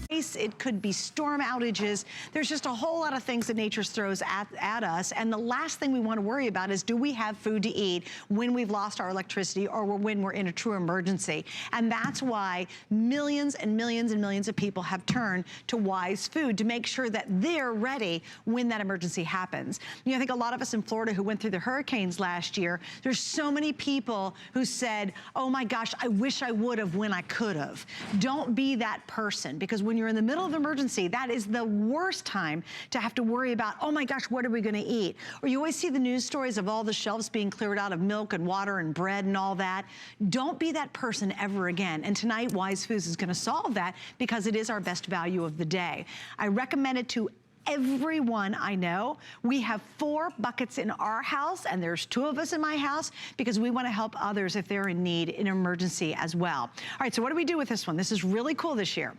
it could be storm outages. There's just a whole lot of things that nature throws at us. And the last thing we want to worry about is, do we have food to eat when we've lost our electricity or when we're in a true emergency? And that's why millions and millions and millions of people have turned to Wise Food to make sure that they're ready when that emergency happens. You know, I think a lot of us in Florida who went through the hurricanes last year, there's so many people who said, oh my gosh, I wish I would have when I could have. Don't be that person, because when you're in the middle of emergency, that is the worst time to have to worry about, oh my gosh, what are we gonna eat? Or you always see the news stories of all the shelves being cleared out of milk and water and bread and all that. Don't be that person ever again. And tonight, Wise Foods is gonna solve that because it is our best value of the day. I recommend it to everyone I know. We have 4 buckets in our house, and there's 2 of us in my house because we want to help others if they're in need in an emergency as well. All right, so what do we do with this one? This is really cool this year.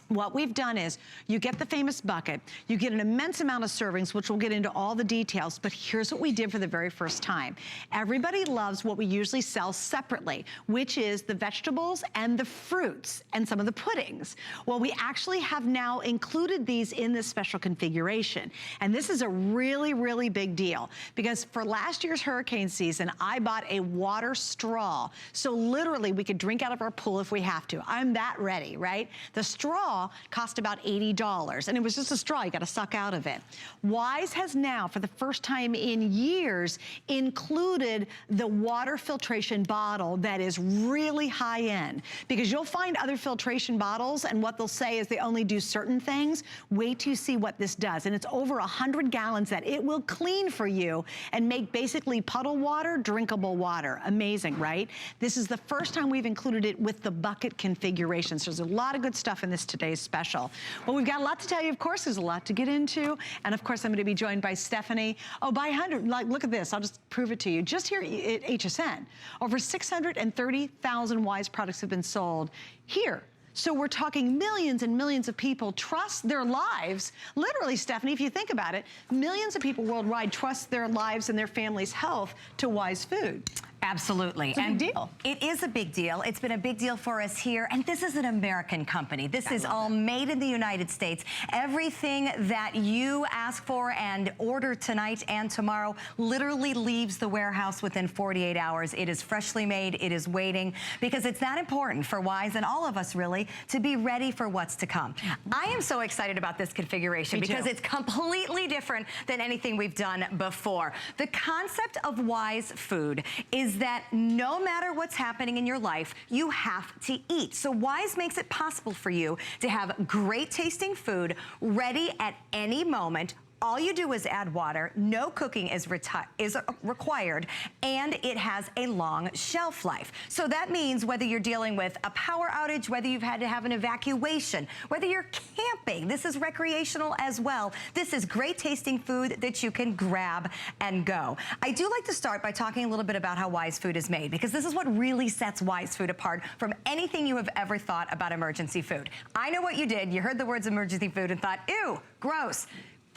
What we've done is, you get the famous bucket, you get an immense amount of servings, which we'll get into all the details, but here's what we did for the very first time. Everybody loves what we usually sell separately, which is the vegetables and the fruits and some of the puddings. Well, we actually have now included these in this special configuration. And this is a really, really big deal, because for last year's hurricane season, I bought a water straw. So literally, we could drink out of our pool if we have to. I'm that ready, right? The straw cost about $80, and it was just a straw you got to suck out of it. Wise has now, for the first time in years, included the water filtration bottle that is really high end, because you'll find other filtration bottles and what they'll say is they only do certain things. Wait till you see what this does, and it's over 100 gallons that it will clean for you and make basically puddle water drinkable water. Amazing, right? This is the first time we've included it with the bucket configuration, so there's a lot of good stuff in this today's special. Well, we've got a lot to tell you, of course. There's a lot to get into. And of course, I'm going to be joined by Stephanie. Oh, by 100, like, look at this. I'll just prove it to you. Just here at HSN, over 630,000 Wise products have been sold here. So we're talking millions and millions of people trust their lives. Literally, Stephanie, if you think about it, millions of people worldwide trust their lives and their family's health to Wise Food. Absolutely. It's a big deal. It is a big deal. It's been a big deal for us here. And this is an American company. This is all made in the United States. Everything that you ask for and order tonight and tomorrow literally leaves the warehouse within 48 hours. It is freshly made. It is waiting, because it's that important for Wise and all of us really to be ready for what's to come. I am so excited about this configuration because it's completely different than anything we've done before. The concept of Wise Food is that no matter what's happening in your life, you have to eat. So Wise makes it possible for you to have great tasting food ready at any moment. All you do is add water, no cooking is required, and it has a long shelf life. So that means whether you're dealing with a power outage, whether you've had to have an evacuation, whether you're camping, this is recreational as well. This is great tasting food that you can grab and go. I do like to start by talking a little bit about how Wise Food is made, because this is what really sets Wise Food apart from anything you have ever thought about emergency food. I know what you did. You heard the words emergency food and thought, ew, gross.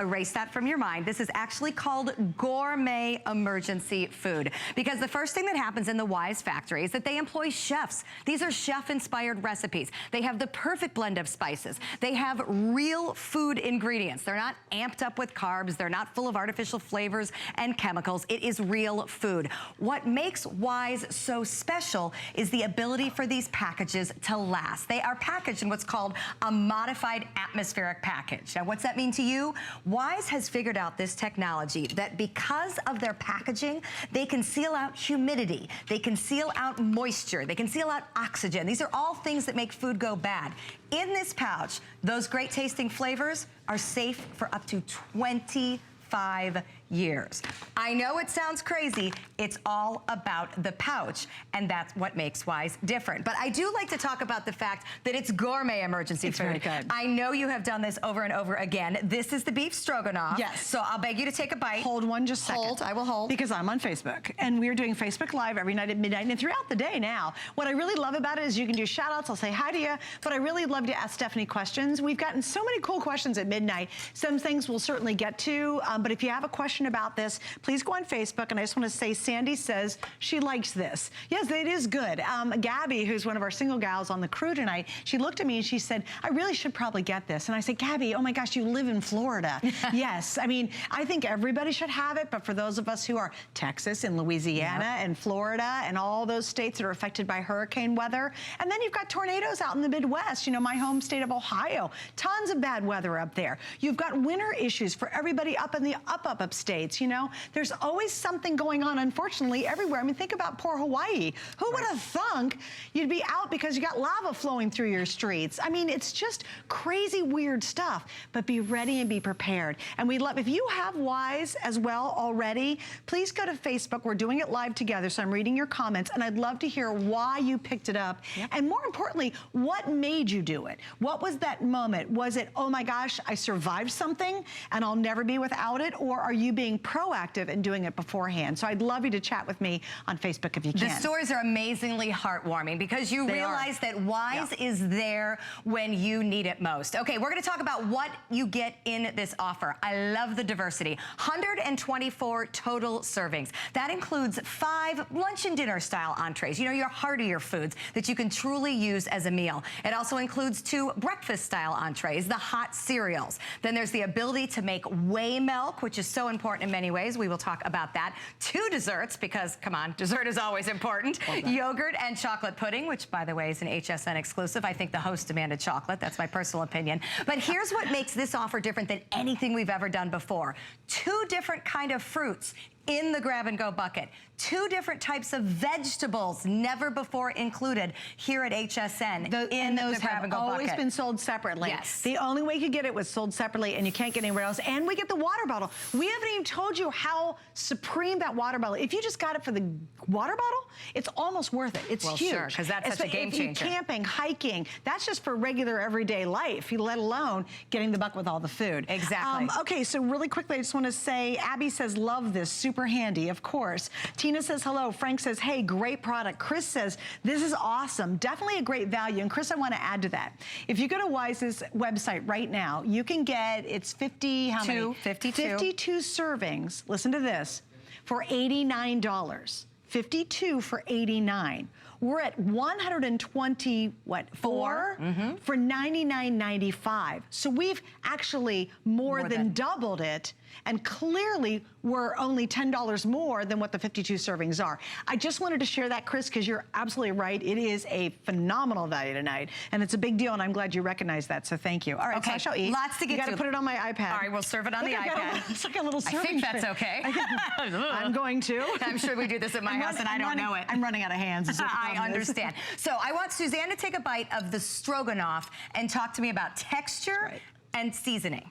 Erase that from your mind. This is actually called gourmet emergency food, because the first thing that happens in the Wise factory is that they employ chefs. These are chef-inspired recipes. They have the perfect blend of spices. They have real food ingredients. They're not amped up with carbs. They're not full of artificial flavors and chemicals. It is real food. What makes Wise so special is the ability for these packages to last. They are packaged in what's called a modified atmospheric package. Now, what's that mean to you? Wise has figured out this technology that because of their packaging, they can seal out humidity, they can seal out moisture, they can seal out oxygen. These are all things that make food go bad. In this pouch, those great tasting flavors are safe for up to 25 years. I know it sounds crazy. It's all about the pouch, and that's what makes Wise different. But I do like to talk about the fact that it's gourmet emergency food. Very good. I know you have done this over and over again. This is the beef stroganoff. Yes. So I'll beg you to take a bite. Hold one just a second. Hold, I will hold. Because I'm on Facebook, and we're doing Facebook Live every night at midnight and throughout the day now. What I really love about it is you can do shout outs. I'll say hi to you, but I really love to ask Stephanie questions. We've gotten so many cool questions at midnight. Some things we'll certainly get to, but if you have a question question about this, please go on Facebook. And I just want to say, Sandy says she likes this. Yes, it is good. Gabby, who's one of our single gals on the crew tonight, she looked at me and she said, I really should probably get this. And I said, Gabby, oh my gosh, you live in Florida. Yes, I mean, I think everybody should have it, but for those of us who are Texas and Louisiana and Florida and all those states that are affected by hurricane weather, and then you've got tornadoes out in the Midwest, you know, my home state of Ohio, tons of bad weather up there. You've got winter issues for everybody up in the up states, you know. There's always something going on, unfortunately, everywhere. I mean, think about poor Hawaii. Who would have thunk you'd be out because you got lava flowing through your streets? I mean, it's just crazy, weird stuff, but be ready and be prepared. And we'd love, if you have Wise as well already, please go to Facebook. We're doing it live together, so I'm reading your comments, and I'd love to hear why you picked it up. And more importantly, what made you do it? What was that moment? Was it, oh my gosh, I survived something and I'll never be without it? Or are you being proactive and doing it beforehand? So I'd love you to chat with me on Facebook if you can. The stories are amazingly heartwarming because you realize that Wise is there when you need it most. Okay, we're gonna talk about what you get in this offer. I love the diversity. 124 total servings. That includes 5 lunch and dinner style entrees. You know, your heartier foods that you can truly use as a meal. It also includes 2 breakfast style entrees, the hot cereals. Then there's the ability to make whey milk, which is so important in many ways. We will talk about that. 2 desserts, because come on, dessert is always important. Yogurt and chocolate pudding, which by the way is an HSN exclusive. I think the host demanded chocolate. That's my personal opinion. But here's what makes this offer different than anything we've ever done before. 2 different kind of fruits in the grab-and-go bucket. 2 different types of vegetables, never before included here at HSN. And those have always been sold separately. Yes. The only way you could get it was sold separately, and you can't get anywhere else. And we get the water bottle. We haven't even told you how supreme that water bottle. If you just got it for the water bottle, it's almost worth it. It's huge. Sure, because that's such a game changer. Camping, hiking, that's just for regular everyday life, let alone getting the bucket with all the food. Exactly. Okay, so really quickly, I just want to say, Abby says, love this, super handy, of course. Tina says, hello. Frank says, hey, great product. Chris says, this is awesome. Definitely a great value. And Chris, I want to add to that. If you go to Wise's website right now, you can get, it's 52 servings. Listen to this, for $89. 52 for $89. We're at 120, what, 4? For $99.95. So we've actually more than doubled it, and clearly we're only $10 more than what the 52 servings are. I just wanted to share that, Chris, because you're absolutely right. It is a phenomenal value tonight, and it's a big deal, and I'm glad you recognize that, so thank you. All right, so I shall eat. Lots to get to. You gotta put it on my iPad. All right, we'll serve it on the iPad. It's like a little serving I think that's okay. I'm going to. I'm sure we do this at my house, and I don't know it. I'm running out of hands. I understand. So I want Suzanne to take a bite of the stroganoff and talk to me about texture and seasoning.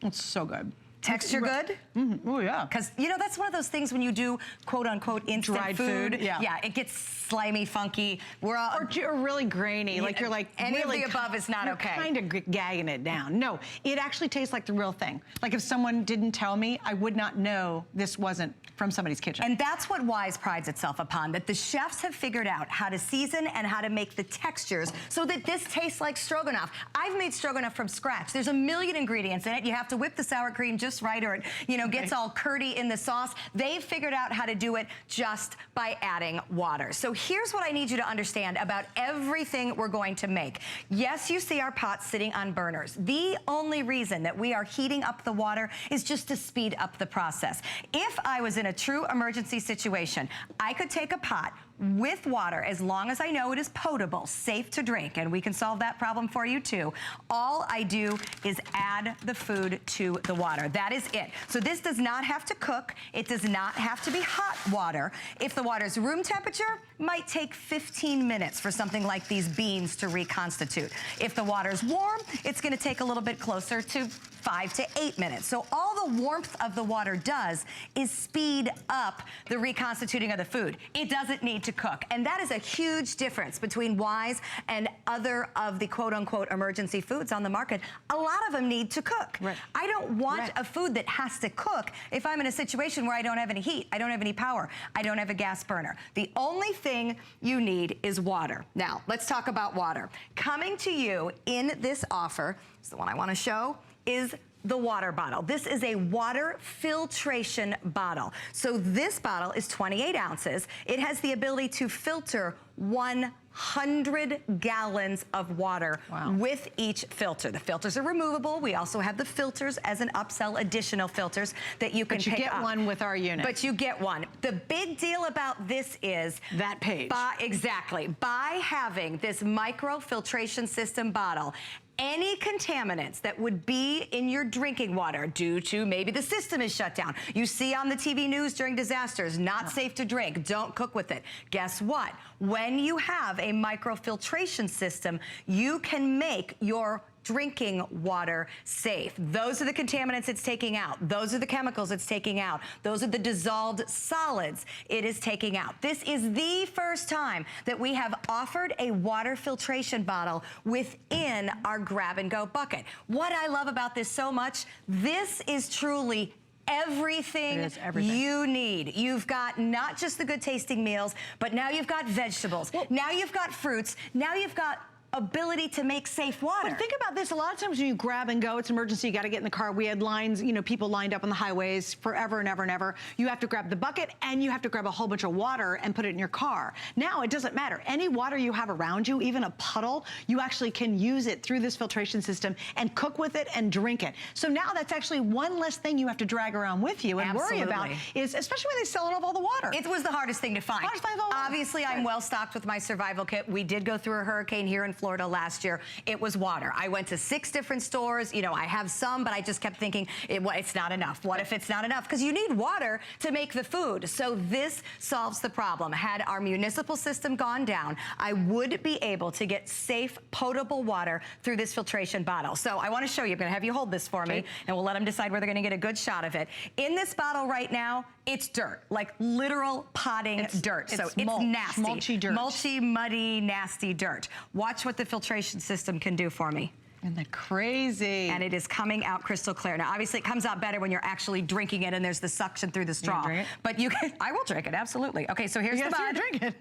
It's so good. Texture good? Oh, yeah. Because, you know, that's one of those things when you do, quote unquote, instant dried food. Yeah, it gets slimy, funky. We're all, or really grainy. Like you're like, any really of the above is not okay. Kind of gagging it down. No, it actually tastes like the real thing. Like if someone didn't tell me, I would not know this wasn't from somebody's kitchen. And that's what Wise prides itself upon, that the chefs have figured out how to season and how to make the textures so that this tastes like stroganoff. I've made stroganoff from scratch. There's a million ingredients in it. You have to whip the sour cream just right, or it, you know, gets all curdy in the sauce. They've figured out how to do it just by adding water. So here's what I need you to understand about everything we're going to make. Yes, you see our pots sitting on burners. The only reason that we are heating up the water is just to speed up the process. If I was in a true emergency situation, I could take a pot with water, as long as I know it is potable, safe to drink, and we can solve that problem for you too. All I do is add the food to the water. That is it. So this does not have to cook. It does not have to be hot water. If the water's room temperature, might take 15 minutes for something like these beans to reconstitute. If the water's warm, it's gonna take a little bit closer to 5 to 8 minutes. So all the warmth of the water does is speed up the reconstituting of the food. It doesn't need to cook. And that is a huge difference between Wise and other of the quote-unquote emergency foods on the market. A lot of them need to cook. Right. I don't want a food that has to cook if I'm in a situation where I don't have any heat, I don't have any power, I don't have a gas burner. The only thing you need is water. Now, let's talk about water. Coming to you in this offer, is the one I want to show, is the water bottle. This is a water filtration bottle. So this bottle is 28 ounces. It has the ability to filter 100 gallons of water with each filter. The filters are removable. We also have the filters as an upsell, additional filters that you can pick up. But you get one with our unit. But you get one. The big deal about this is that page. Exactly. By having this micro filtration system bottle, any contaminants that would be in your drinking water due to maybe the system is shut down. You see on the TV news during disasters, not safe to drink, don't cook with it. Guess what? When you have a microfiltration system, you can make your drinking water safe. Those are the contaminants it's taking out. Those are the chemicals it's taking out. Those are the dissolved solids it is taking out. This is the first time that we have offered a water filtration bottle within our grab-and-go bucket. What I love about this so much, this is truly everything you need. You've got not just the good tasting meals, but now you've got vegetables. Now you've got fruits. Now you've got ability to make safe water. But think about this, a lot of times when you grab and go, it's an emergency, you gotta get in the car. We had lines, you know, people lined up on the highways forever and ever and ever. You have to grab the bucket and you have to grab a whole bunch of water and put it in your car. Now it doesn't matter. Any water you have around you, even a puddle, you actually can use it through this filtration system and cook with it and drink it. So now that's actually one less thing you have to drag around with you and worry about, is especially when they sell it off all the water. It was the hardest thing to find. Obviously, I'm well stocked with my survival kit. We did go through a hurricane here in Florida last year. It was water. I went to 6 different stores. You know, I have some, but I just kept thinking it's not enough. What if it's not enough? Because you need water to make the food. So this solves the problem. Had our municipal system gone down, I would be able to get safe, potable water through this filtration bottle. So I want to show you. I'm going to have you hold this for me, and we'll let them decide where they're going to get a good shot of it. In this bottle right now, it's dirt, like literal potting dirt. So it's nasty. Mulchy dirt. Mulchy, muddy, nasty dirt. Watch what the filtration system can do for me. Isn't that crazy? And it is coming out crystal clear. Now, obviously, it comes out better when you're actually drinking it and there's the suction through the straw. Drink it? But you can, I will drink it, absolutely. Okay, so here's the bottle. Drink it.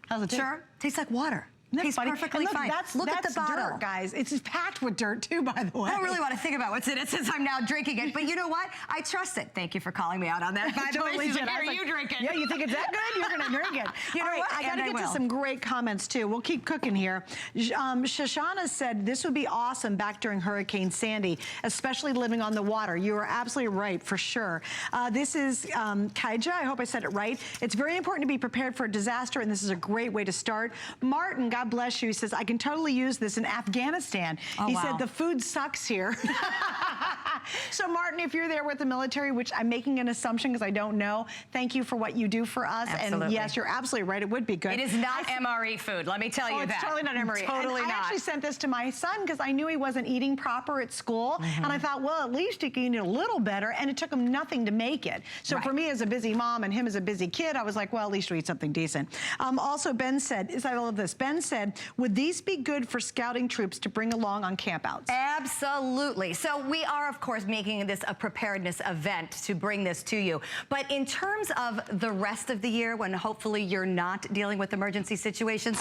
How's it taste? Sure. Tastes like water. Tastes perfectly fine. Look at the bottle. Dirt, guys. It's packed with dirt, too, by the way. I don't really want to think about what's in it since I'm now drinking it. But you know what? I trust it. Thank you for calling me out on that. By the way, you drink it. Yeah, you think it's that good? You're going to drink it. You know what? I got to get to some great comments, too. We'll keep cooking here. Shoshana said, this would be awesome back during Hurricane Sandy, especially living on the water. You are absolutely right, for sure. This is Kaija. I hope I said it right. It's very important to be prepared for a disaster, and this is a great way to start. Martin, God bless you. He says, I can totally use this in Afghanistan. He said, the food sucks here. So Martin, if you're there with the military, which I'm making an assumption because I don't know, thank you for what you do for us. Absolutely. And yes, you're absolutely right. It would be good. It is not MRE food, let me tell you that. It's totally not MRE. Totally not. I actually sent this to my son because I knew he wasn't eating proper at school. And I thought, well, at least he can eat a little better. And it took him nothing to make it. So for me as a busy mom and him as a busy kid, I was like, well, at least we eat something decent. Also, Ben said, I love this. Ben said, would these be good for scouting troops to bring along on campouts? Absolutely. So we are, of course, making this a preparedness event to bring this to you. But in terms of the rest of the year, when hopefully you're not dealing with emergency situations,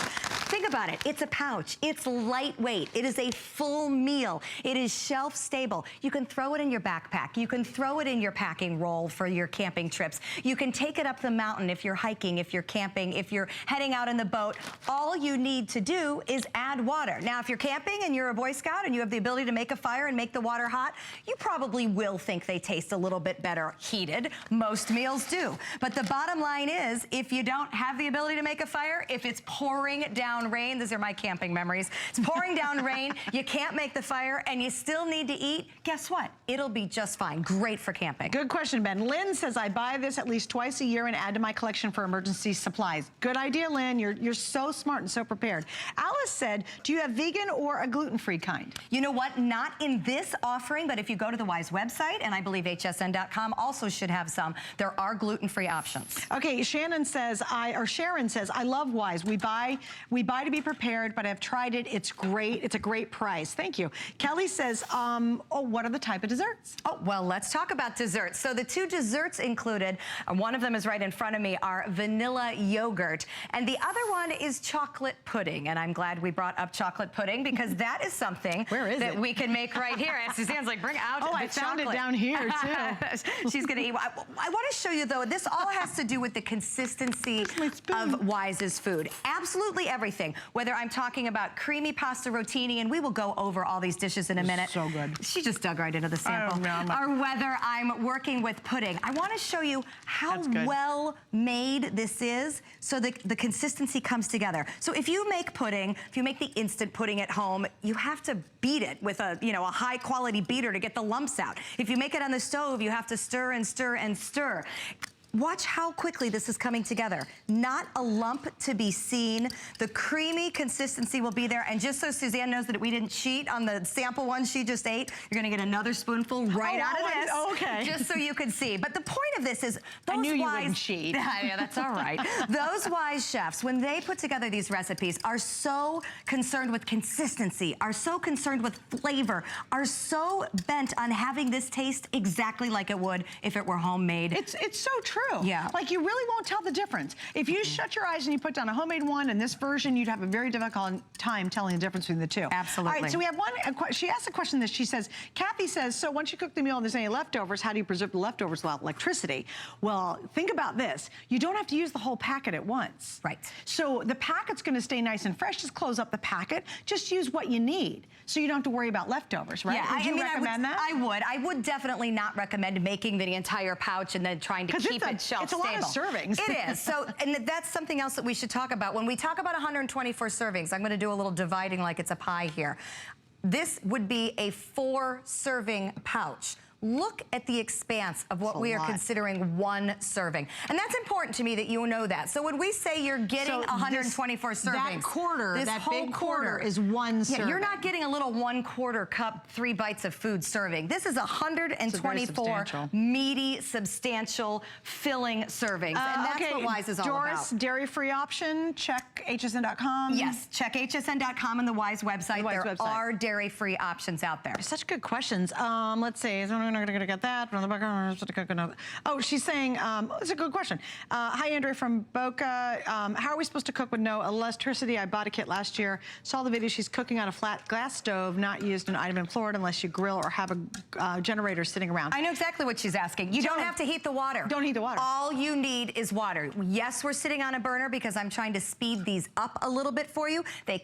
think about it. It's a pouch. It's lightweight. It is a full meal. It is shelf stable. You can throw it in your backpack. You can throw it in your packing roll for your camping trips. You can take it up the mountain if you're hiking, if you're camping, if you're heading out in the boat. All you need to do is add water. Now, if you're camping and you're a Boy Scout and you have the ability to make a fire and make the water hot, you probably will think they taste a little bit better heated. Most meals do. But the bottom line is, if you don't have the ability to make a fire, if it's pouring down rain, these are my camping memories, it's pouring down rain, you can't make the fire, and you still need to eat, guess what? It'll be just fine. Great for camping. Good question, Ben. Lynn says, I buy this at least twice a year and add to my collection for emergency supplies. Good idea, Lynn. You're so smart and so prepared. Alice said, do you have vegan or a gluten-free kind? You know what? Not in this offering, but if you go to the Wise website, and I believe HSN.com also should have some, there are gluten-free options. Okay, Sharon says, I love Wise. We buy buy to be prepared, but I've tried it. It's great. It's a great price. Thank you. Kelly says, oh, what are the type of desserts? Oh, well, let's talk about desserts. So the 2 desserts included, one of them is right in front of me, are vanilla yogurt, and the other one is chocolate pudding. And I'm glad we brought up chocolate pudding because that is something that we can make right here. And Suzanne's like, bring out the chocolate. I found it down here, too. She's going to eat. I want to show you, though, this all has to do with the consistency of Wise's food. Absolutely everything. Whether I'm talking about creamy pasta rotini, and we will go over all these dishes in a minute. So good. She just dug right into the sample. Or whether I'm working with pudding. I want to show you how well made this is so that the consistency comes together. So if you make pudding, if you make the instant pudding at home, you have to beat it with a high quality beater to get the lumps out. If you make it on the stove, you have to stir and stir and stir. Watch how quickly this is coming together. Not a lump to be seen. The creamy consistency will be there. And just so Suzanne knows that we didn't cheat on the sample one she just ate, you're gonna get another spoonful right out of this. Okay. Just so you can see. But the point of this is those I knew you wouldn't cheat. Yeah, that's all right. Those Wise chefs, when they put together these recipes, are so concerned with consistency, are so concerned with flavor, are so bent on having this taste exactly like it would if it were homemade. It's so true. Yeah. Like, you really won't tell the difference. If you shut your eyes and you put down a homemade one and this version, you'd have a very difficult time telling the difference between the two. Absolutely. All right, so we have she asked a question that she says, Kathy says, so once you cook the meal and there's any leftovers, how do you preserve the leftovers without electricity? Well, think about this. You don't have to use the whole packet at once. Right. So the packet's gonna stay nice and fresh. Just close up the packet. Just use what you need. So you don't have to worry about leftovers, right? Yeah, would you recommend that? I would definitely not recommend making the entire pouch and then trying to keep it shelf It's a stable. lot of servings. It is. So, and that's something else that we should talk about. When we talk about 124 servings, I'm going to do a little dividing like it's a pie here. This would be a 4-serving pouch. Look at the expanse of what we are considering 1 serving. And that's important to me that you know that. So when we say you're getting 124 servings, that quarter, that whole big quarter is 1 serving. Yeah, you're not getting a little 1/4 cup, 3 bites of food serving. This is 124 meaty, substantial, filling servings. And that's what Wise is all about. Doris, dairy-free option, check hsn.com. Yes, check hsn.com and the Wise website. There are dairy-free options out there. Such good questions. Let's see. I'm not gonna get that from the background. Oh, she's saying, it's a good question. Hi, Andrea from Boca. How are we supposed to cook with no electricity? I bought a kit last year. Saw the video. She's cooking on a flat glass stove, not used an item in Florida unless you grill or have a generator sitting around. I know exactly what she's asking. You don't have to heat the water. Don't heat the water. All you need is water. Yes, we're sitting on a burner because I'm trying to speed these up a little bit for you. They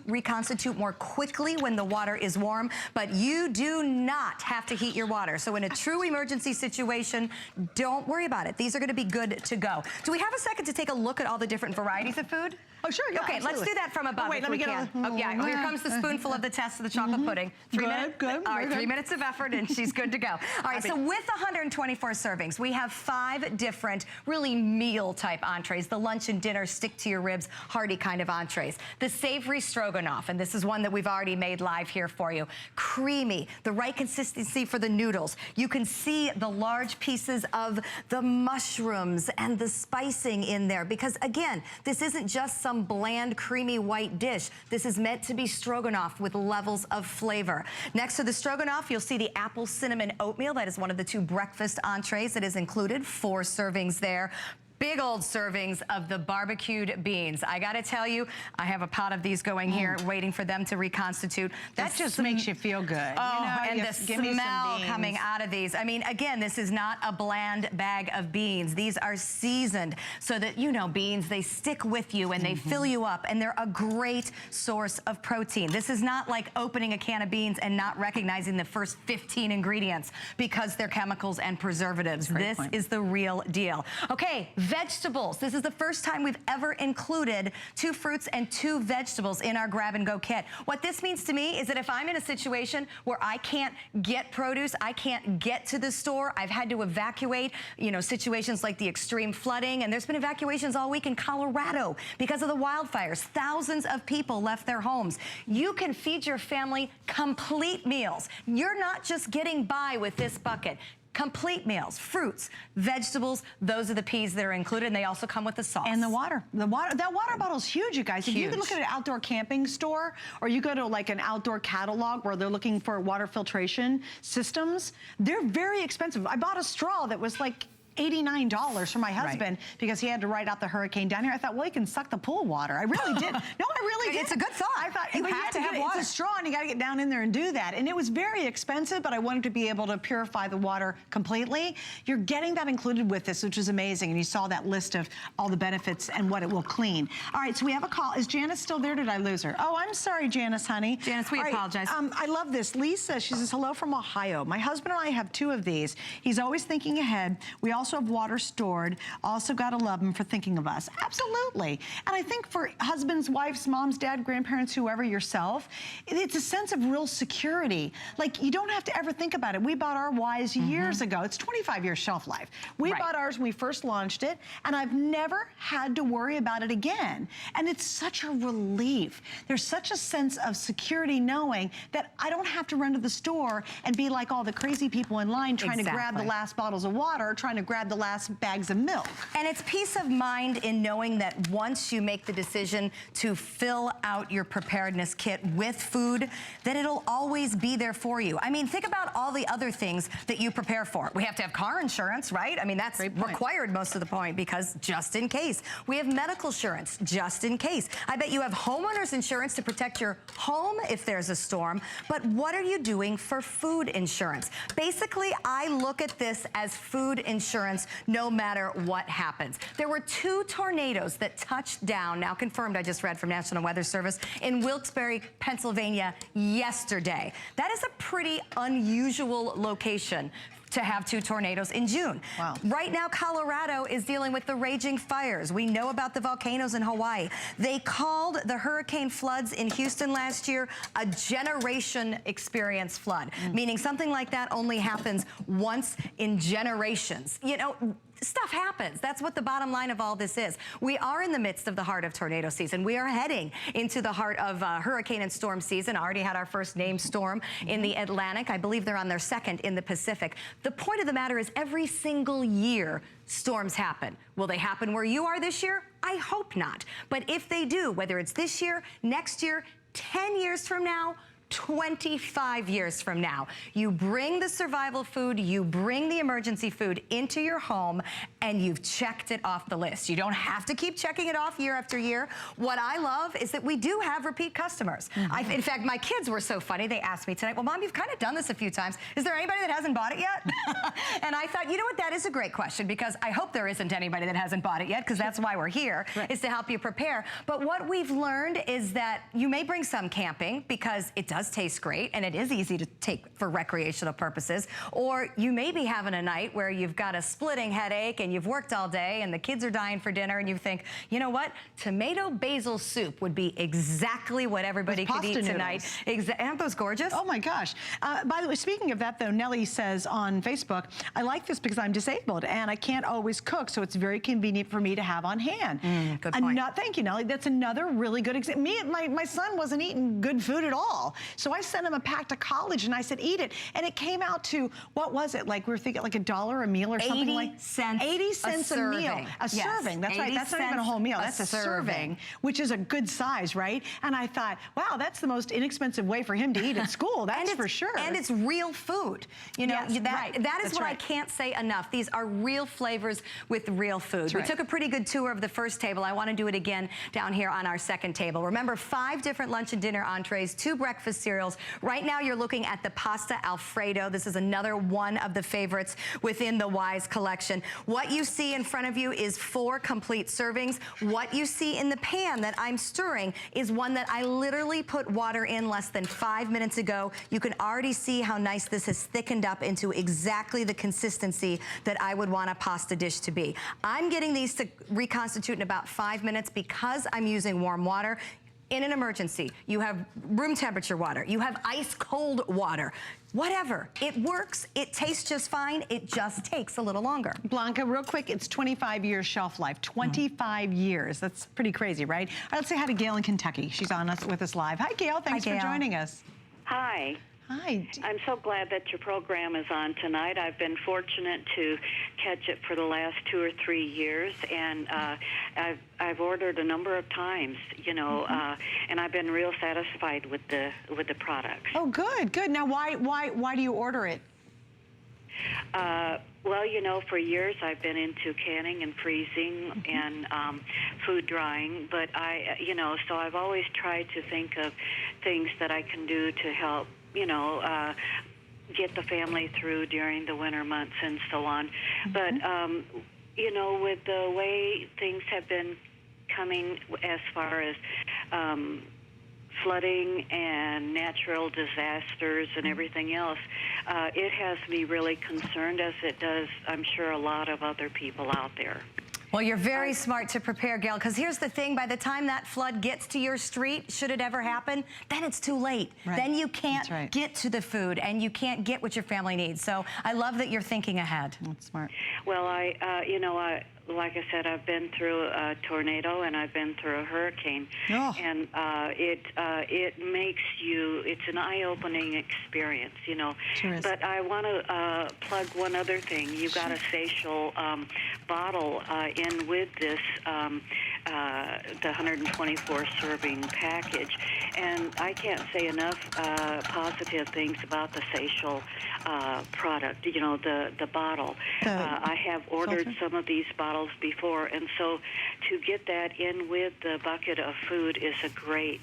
reconstitute more quickly when the water is warm, but you do not have to heat your water. So in a true emergency situation, don't worry about it. These are going to be good to go. Do we have a second to take a look at all the different varieties of food? Oh, sure, yeah, okay, absolutely. let's do that from above. Oh, wait, let me get here comes the spoonful of the test of the chocolate pudding. 3 minutes. Good. All right, 3 minutes of effort, and she's good to go. All right, so with 124 servings, we have 5 different, really meal-type entrees. The lunch and dinner, stick-to-your-ribs, hearty kind of entrees. The savory stroganoff, and this is one that we've already made live here for you. Creamy, the right consistency for the noodles. You can see the large pieces of the mushrooms and the spicing in there because, again, this isn't just some bland, creamy white dish. This is meant to be stroganoff with levels of flavor. Next to the stroganoff, you'll see the apple cinnamon oatmeal. That is one of the 2 breakfast entrees that is included. 4 servings there. Big old servings of the barbecued beans. I gotta tell you, I have a pot of these going here, waiting for them to reconstitute. That just makes you feel good. Oh, you know, and the smell coming out of these. I mean, again, this is not a bland bag of beans. These are seasoned so that, you know, beans, they stick with you and they fill you up, and they're a great source of protein. This is not like opening a can of beans and not recognizing the first 15 ingredients because they're chemicals and preservatives. This is the real deal. Okay, vegetables. This is the first time we've ever included 2 fruits and 2 vegetables in our grab-and-go kit. What this means to me is that if I'm in a situation where I can't get produce, I can't get to the store, I've had to evacuate, you know, situations like the extreme flooding, and there's been evacuations all week in Colorado because of the wildfires. Thousands of people left their homes. You can feed your family complete meals. You're not just getting by with this bucket. complete meals, fruits, vegetables, those are the peas that are included, and they also come with the sauce. And the water. That water bottle's huge, you guys. If you can look at an outdoor camping store, or you go to like an outdoor catalog where they're looking for water filtration systems, they're very expensive. I bought a straw that was like $89 for my husband because he had to ride out the hurricane down here. I thought, well, he can suck the pool water. I really did. No, I really did. It's a good thought. I thought you have to have water. It's a straw, and you got to get down in there and do that. And it was very expensive, but I wanted to be able to purify the water completely. You're getting that included with this, which is amazing. And you saw that list of all the benefits and what it will clean. All right, so we have a call. Is Janice still there? Did I lose her? Oh, I'm sorry, Janice, honey. Janice, we apologize. I love this. Lisa, she says, hello from Ohio. My husband and I have 2 of these. He's always thinking ahead. We also have water stored. Also got to love him for thinking of us. Absolutely. And I think for husbands, wives, moms, dad, grandparents, whoever, yourself, it's a sense of real security. Like, you don't have to ever think about it. We bought our Wise years ago. It's 25-year shelf life. We bought ours when we first launched it, and I've never had to worry about it again. And it's such a relief. There's such a sense of security knowing that I don't have to run to the store and be like all the crazy people in line trying to grab the last bottles of water, trying to grab the last bags of milk. And it's peace of mind in knowing that once you make the decision to fill out your preparedness kit with food, that it'll always be there for you. I mean, think about all the other things that you prepare for. We have to have car insurance, right? I mean, that's required most of the point because just in case. We have medical insurance, just in case. I bet you have homeowners insurance to protect your home if there's a storm, but what are you doing for food insurance? Basically, I look at this as food insurance no matter what happens. There were 2 tornadoes that touched down, now confirmed, I just read from National Weather Service, in Wilkes-Barre, Pennsylvania yesterday. That is a pretty unusual location to have 2 tornadoes in June. Wow. Right now, Colorado is dealing with the raging fires. We know about the volcanoes in Hawaii. They called the hurricane floods in Houston last year a generation experience flood, meaning something like that only happens once in generations. You know, stuff happens. That's what the bottom line of all this is. We are in the midst of the heart of tornado season. We are heading into the heart of hurricane and storm season. Already had our first named storm in the Atlantic. I believe they're on their second in the Pacific. The point of the matter is every single year storms happen. Will they happen where you are this year? I hope not. But if they do, whether it's this year, next year, 10 years from now, 25 years from now, you bring the survival food, you bring the emergency food into your home, and you've checked it off the list. You don't have to keep checking it off year after year. What I love is that we do have repeat customers. In fact, my kids were so funny. They asked me tonight, well, Mom, you've kind of done this a few times. Is there anybody that hasn't bought it yet? And I thought, you know what, that is a great question, because I hope there isn't anybody that hasn't bought it yet, because that's why we're here, is to help you prepare. But what we've learned is that you may bring some camping, because it does taste great and it is easy to take for recreational purposes. Or you may be having a night where you've got a splitting headache and you've worked all day and the kids are dying for dinner, and you think, you know what, tomato basil soup would be exactly what everybody could eat tonight. Aren't those gorgeous? Oh my gosh. By the way, speaking of that though, Nellie says on Facebook, I like this because I'm disabled and I can't always cook, so it's very convenient for me to have on hand. Good point. Thank you, Nellie. That's another really good example. My son wasn't eating good food at all, so I sent him a pack to college and I said, eat it. And it came out to, what was it? Like we were thinking like $1 a meal or something like 80 cents a meal. A serving. That's right. That's not even a whole meal. That's a serving, which is a good size, right? And I thought, wow, that's the most inexpensive way for him to eat at school. That's for sure. And it's real food. You know, that is what I can't say enough. These are real flavors with real food. We took a pretty good tour of the first table. I want to do it again down here on our second table. Remember, 5 different lunch and dinner entrees, 2 breakfast cereals. Right now you're looking at the pasta Alfredo. This is another one of the favorites within the Wise collection. What you see in front of you is 4 complete servings. What you see in the pan that I'm stirring is one that I literally put water in less than 5 minutes ago. You can already see how nice this has thickened up into exactly the consistency that I would want a pasta dish to be. I'm getting these to reconstitute in about 5 minutes because I'm using warm water. In an emergency, you have room temperature water, you have ice cold water, whatever. It works, it tastes just fine, it just takes a little longer. Blanca, real quick, it's 25 years shelf life, 25 years. That's pretty crazy, right? All right, let's say hi to Gail in Kentucky. She's on with us live. Hi, Gail, thanks for joining us. Hi. Hi. I'm so glad that your program is on tonight. I've been fortunate to catch it for the last 2 or 3 years, and I've ordered a number of times, you know, and I've been real satisfied with the products. Oh, good, good. Now, why do you order it? Well, you know, for years I've been into canning and freezing and food drying, but you know, so I've always tried to think of things that I can do to help, you know, get the family through during the winter months and so on. But, you know, with the way things have been coming as far as flooding and natural disasters and everything else, it has me really concerned, as it does, I'm sure, a lot of other people out there. Well, you're very smart to prepare, Gail, because here's the thing. By the time that flood gets to your street, should it ever happen, then it's too late. Right. Then you can't get to the food, and you can't get what your family needs. So I love that you're thinking ahead. That's smart. Well, you know, like I said, I've been through a tornado and I've been through a hurricane, and it makes you, it's an eye-opening experience, you know. Sure is. But I want to plug one other thing. You got a facial bottle in with this, the 124 serving package, and I can't say enough positive things about the facial product. You know, the bottle. I have ordered some of these bottles before, and so to get that in with the bucket of food is a great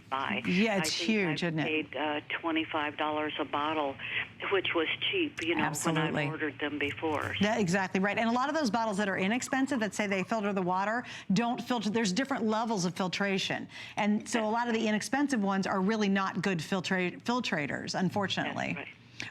buy. Yeah, it's huge, isn't it? I paid $25 a bottle, which was cheap, you know, when I ordered them before. That's exactly right. And a lot of those bottles that are inexpensive, that say they filter the water, don't filter. There's different levels of filtration, and so a lot of the inexpensive ones are really not good filtrators, unfortunately. That's right.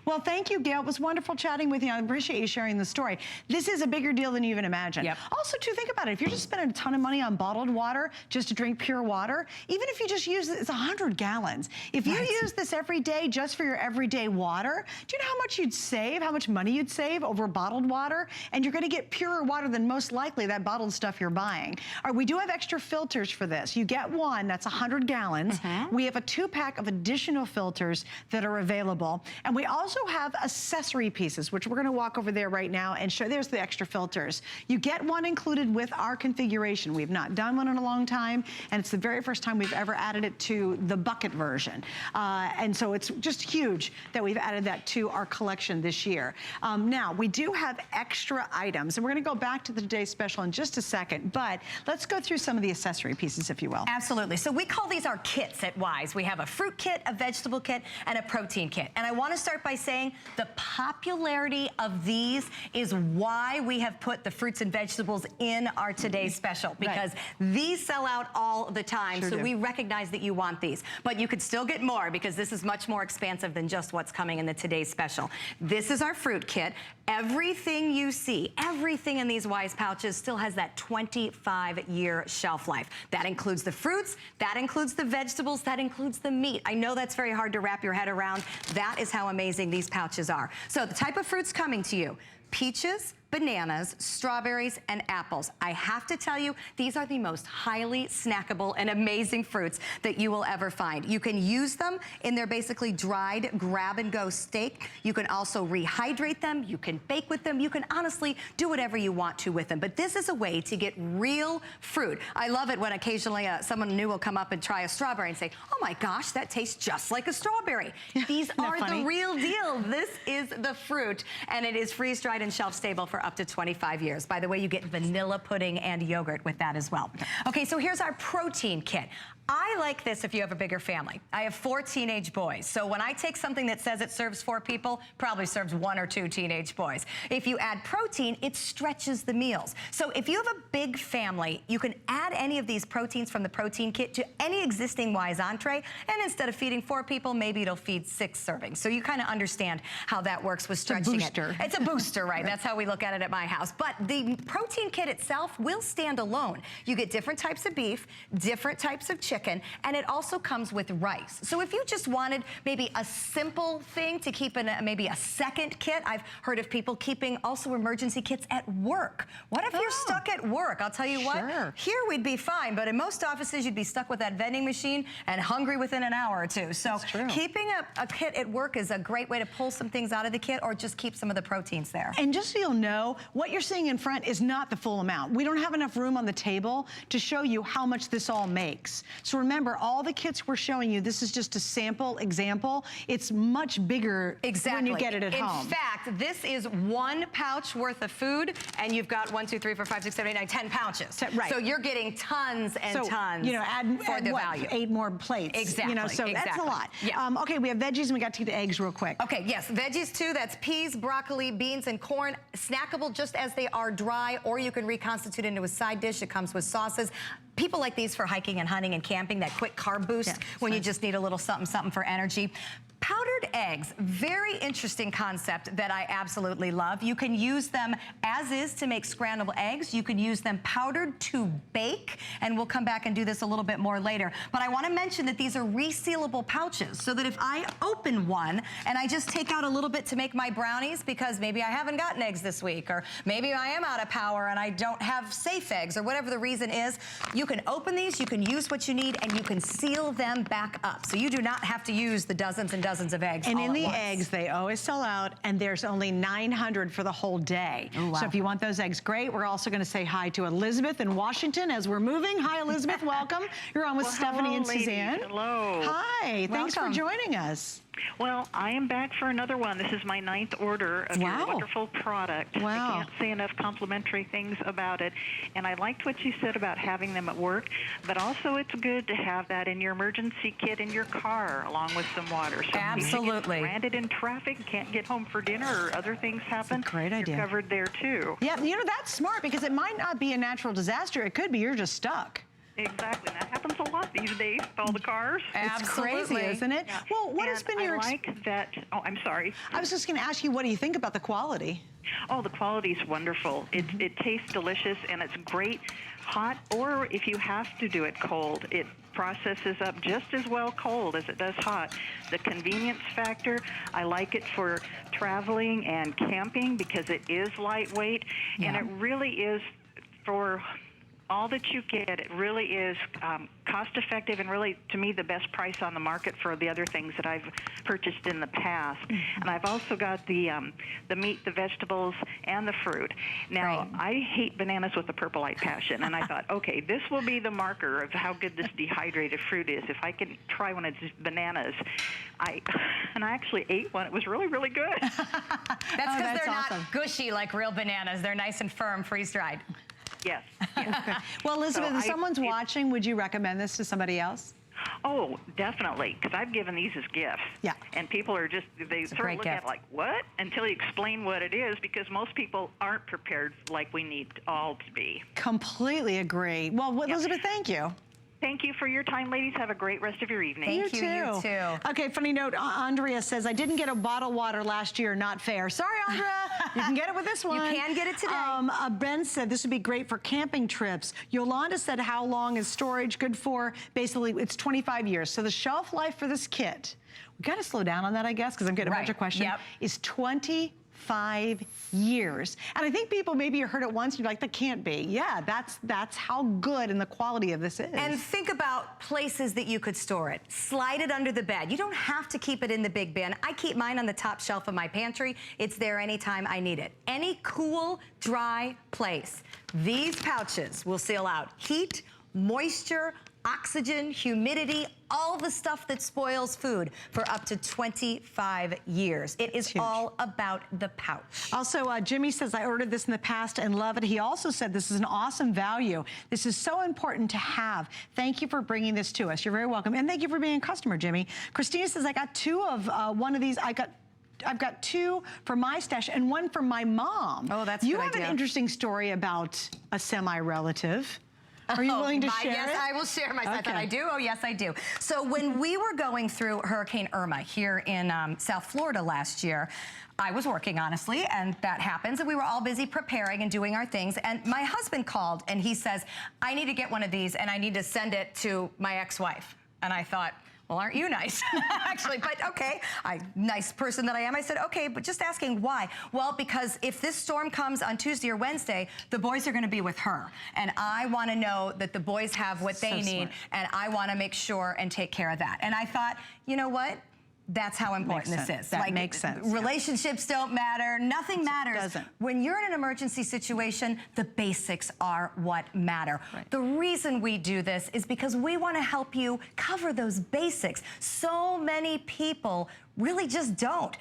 Well, thank you, Gail. It was wonderful chatting with you. I appreciate you sharing the story. This is a bigger deal than you even imagine. Yep. Also, too, think about it. If you're just spending a ton of money on bottled water just to drink pure water, even if you just use it, it's 100 gallons. If you use this every day just for your everyday water, do you know how much you'd save, how much money you'd save over bottled water? And you're going to get purer water than most likely that bottled stuff you're buying. All right, we do have extra filters for this. You get one, that's 100 gallons. We have a 2-pack of additional filters that are available. And we also have accessory pieces, which we're going to walk over there right now and show. There's the extra filters. You get one included with our configuration. We've not done one in a long time, and it's the very first time we've ever added it to the bucket version. And so it's just huge that we've added that to our collection this year. Now, we do have extra items, and we're going to go back to the today's special in just a second, but let's go through some of the accessory pieces, if you will. Absolutely. So we call these our kits at Wise. We have a fruit kit, a vegetable kit, and a protein kit. And I want to start by saying the popularity of these is why we have put the fruits and vegetables in our today's special, because these sell out all the time. So we recognize that you want these, but you could still get more because this is much more expansive than just what's coming in the today's special. This is our fruit kit. Everything you see, everything in these Wise pouches still has that 25-year shelf life. That includes the fruits, that includes the vegetables, that includes the meat. I know that's very hard to wrap your head around. That is how amazing these pouches are. So the type of fruits coming to you: peaches, bananas, strawberries, and apples. I have to tell you, these are the most highly snackable and amazing fruits that you will ever find. You can use them in their basically dried grab-and-go steak. You can also rehydrate them. You can bake with them. You can honestly do whatever you want to with them. But this is a way to get real fruit. I love it when occasionally someone new will come up and try a strawberry and say, oh my gosh, that tastes just like a strawberry. These are the real deal. This is the fruit, and it is freeze-dried and shelf-stable for up to 25 years. By the way, you get vanilla pudding and yogurt with that as well. Okay, so here's our protein kit. I like this if you have a bigger family. I have 4 teenage boys, so when I take something that says it serves 4 people, probably serves 1 or 2 teenage boys. If you add protein, it stretches the meals. So if you have a big family, you can add any of these proteins from the protein kit to any existing Wise entree, and instead of feeding 4 people, maybe it'll feed 6 servings. So you kind of understand how that works with stretching it. It's a booster. It's a booster, right? That's how we look at done it at my house. But the protein kit itself will stand alone. You get different types of beef, different types of chicken, and it also comes with rice. So if you just wanted maybe a simple thing to keep in maybe a second kit, I've heard of people keeping also emergency kits at work. What if you're stuck at work? I'll tell you what, here we'd be fine, but in most offices you'd be stuck with that vending machine and hungry within an hour or two. So keeping a kit at work is a great way to pull some things out of the kit or just keep some of the proteins there. And just so you'll know, what you're seeing in front is not the full amount. We don't have enough room on the table to show you how much this all makes. So remember, all the kits we're showing you, this is just a sample example. It's much bigger when you get it at home. In fact, this is 1 pouch worth of food, and you've got 1, 2, 3, 4, 5, 6, 7, 8, 9, 10 pouches. Right. So you're getting tons and tons. You know, add the what, value. 8 more plates. Exactly. You know, so that's a lot. Yeah. Okay, we have veggies and we got to the eggs real quick. Okay, yes, veggies too. That's peas, broccoli, beans, and corn. Snackable just as they are dry, or you can reconstitute into a side dish. It comes with sauces. People like these for hiking and hunting and camping, that quick carb boost when you just need a little something, something for energy. Powdered eggs, very interesting concept that I absolutely love. You can use them as is to make scrambled eggs. You can use them powdered to bake, and we'll come back and do this a little bit more later. But I want to mention that these are resealable pouches, so that if I open one and I just take out a little bit to make my brownies because maybe I haven't gotten eggs this week, or maybe I am out of power and I don't have safe eggs, or whatever the reason is, you can open these, you can use what you need, and you can seal them back up. So you do not have to use the dozens and dozens of eggs. And in the eggs, they always sell out, and there's only 900 for the whole day. Oh, wow. So if you want those eggs, great. We're also going to say hi to Elizabeth in Washington as we're moving. Hi, Elizabeth. Welcome. You're on with Stephanie and Suzanne. Hello. Hi. Thanks for joining us. Well, I am back for another one. This is my 9th order of your wonderful product. Wow. I can't say enough complimentary things about it. And I liked what you said about having them at work, but also it's good to have that in your emergency kit in your car along with some water. So absolutely. If you get stranded in traffic, can't get home for dinner, or other things happen, that's a great idea. You're covered there too. Yeah, you know, that's smart because it might not be a natural disaster. It could be you're just stuck. Exactly. That happens a lot these days with all the cars. It's crazy, isn't it? Yeah. Well, what has been your... I like that... Oh, I'm sorry. I was just going to ask you, what do you think about the quality? Oh, the quality's wonderful. It tastes delicious, and it's great hot, or if you have to do it cold, it processes up just as well cold as it does hot. The convenience factor, I like it for traveling and camping because it is lightweight, and it really is for... all that you get, it really is cost-effective and really, to me, the best price on the market for the other things that I've purchased in the past. And I've also got the meat, the vegetables, and the fruit. Now, I hate bananas with a purple-eyed passion, and I thought, okay, this will be the marker of how good this dehydrated fruit is. If I can try one of these bananas, I actually ate one. It was really, really good. That's because they're not gushy like real bananas. They're nice and firm, freeze-dried. Yes. Okay. Well, Elizabeth, if someone's watching, would you recommend this to somebody else? Oh, definitely, because I've given these as gifts. Yeah. And people are just, they sort of look at it like, what? Until you explain what it is, because most people aren't prepared like we need all to be. Completely agree. Well, Elizabeth, thank you. Thank you for your time, ladies. Have a great rest of your evening. Thank you, you too. Okay, funny note, Andrea says, I didn't get a bottled water last year, not fair. Sorry, Andrea, you can get it with this one. You can get it today. Ben said this would be great for camping trips. Yolanda said, how long is storage good for? Basically, it's 25 years. So the shelf life for this kit, we got to slow down on that, I guess, because I'm getting a bunch of questions, is 25 years. And I think people, maybe you heard it once, you're like, that can't be. Yeah, that's how good and the quality of this is. And think about places that you could store it. Slide it under the bed. You don't have to keep it in the big bin. I keep mine on the top shelf of my pantry. It's there anytime I need it. Any cool, dry place. These pouches will seal out heat, moisture, oxygen, humidity, all the stuff that spoils food for up to 25 years. It is all about the pouch. Also, Jimmy says, I ordered this in the past and love it. He also said this is an awesome value. This is so important to have. Thank you for bringing this to us. You're very welcome. And thank you for being a customer, Jimmy. Christina says, I got 2 of one of these. I've got 2 for my stash and 1 for my mom. Oh, that's a good idea. You have an interesting story about a semi-relative. Are you willing to share yes, it? I will share my Okay. I thought I do. Oh, yes, I do. So when we were going through Hurricane Irma here in South Florida last year, I was working, honestly, and that happens, and we were all busy preparing and doing our things, and my husband called, and he says, I need to get one of these, and I need to send it to my ex-wife. And I thought, well, aren't you nice? Actually, but okay, nice person that I am. I said, okay, but just asking why. Well, because if this storm comes on Tuesday or Wednesday, the boys are gonna be with her. And I wanna know that the boys have what they need, and I wanna make sure and take care of that. And I thought, you know what? That's how important this is. That makes sense. Relationships don't matter. Nothing matters. doesn't. When you're in an emergency situation, the basics are what matter. Right. The reason we do this is because we want to help you cover those basics. So many people really just don't.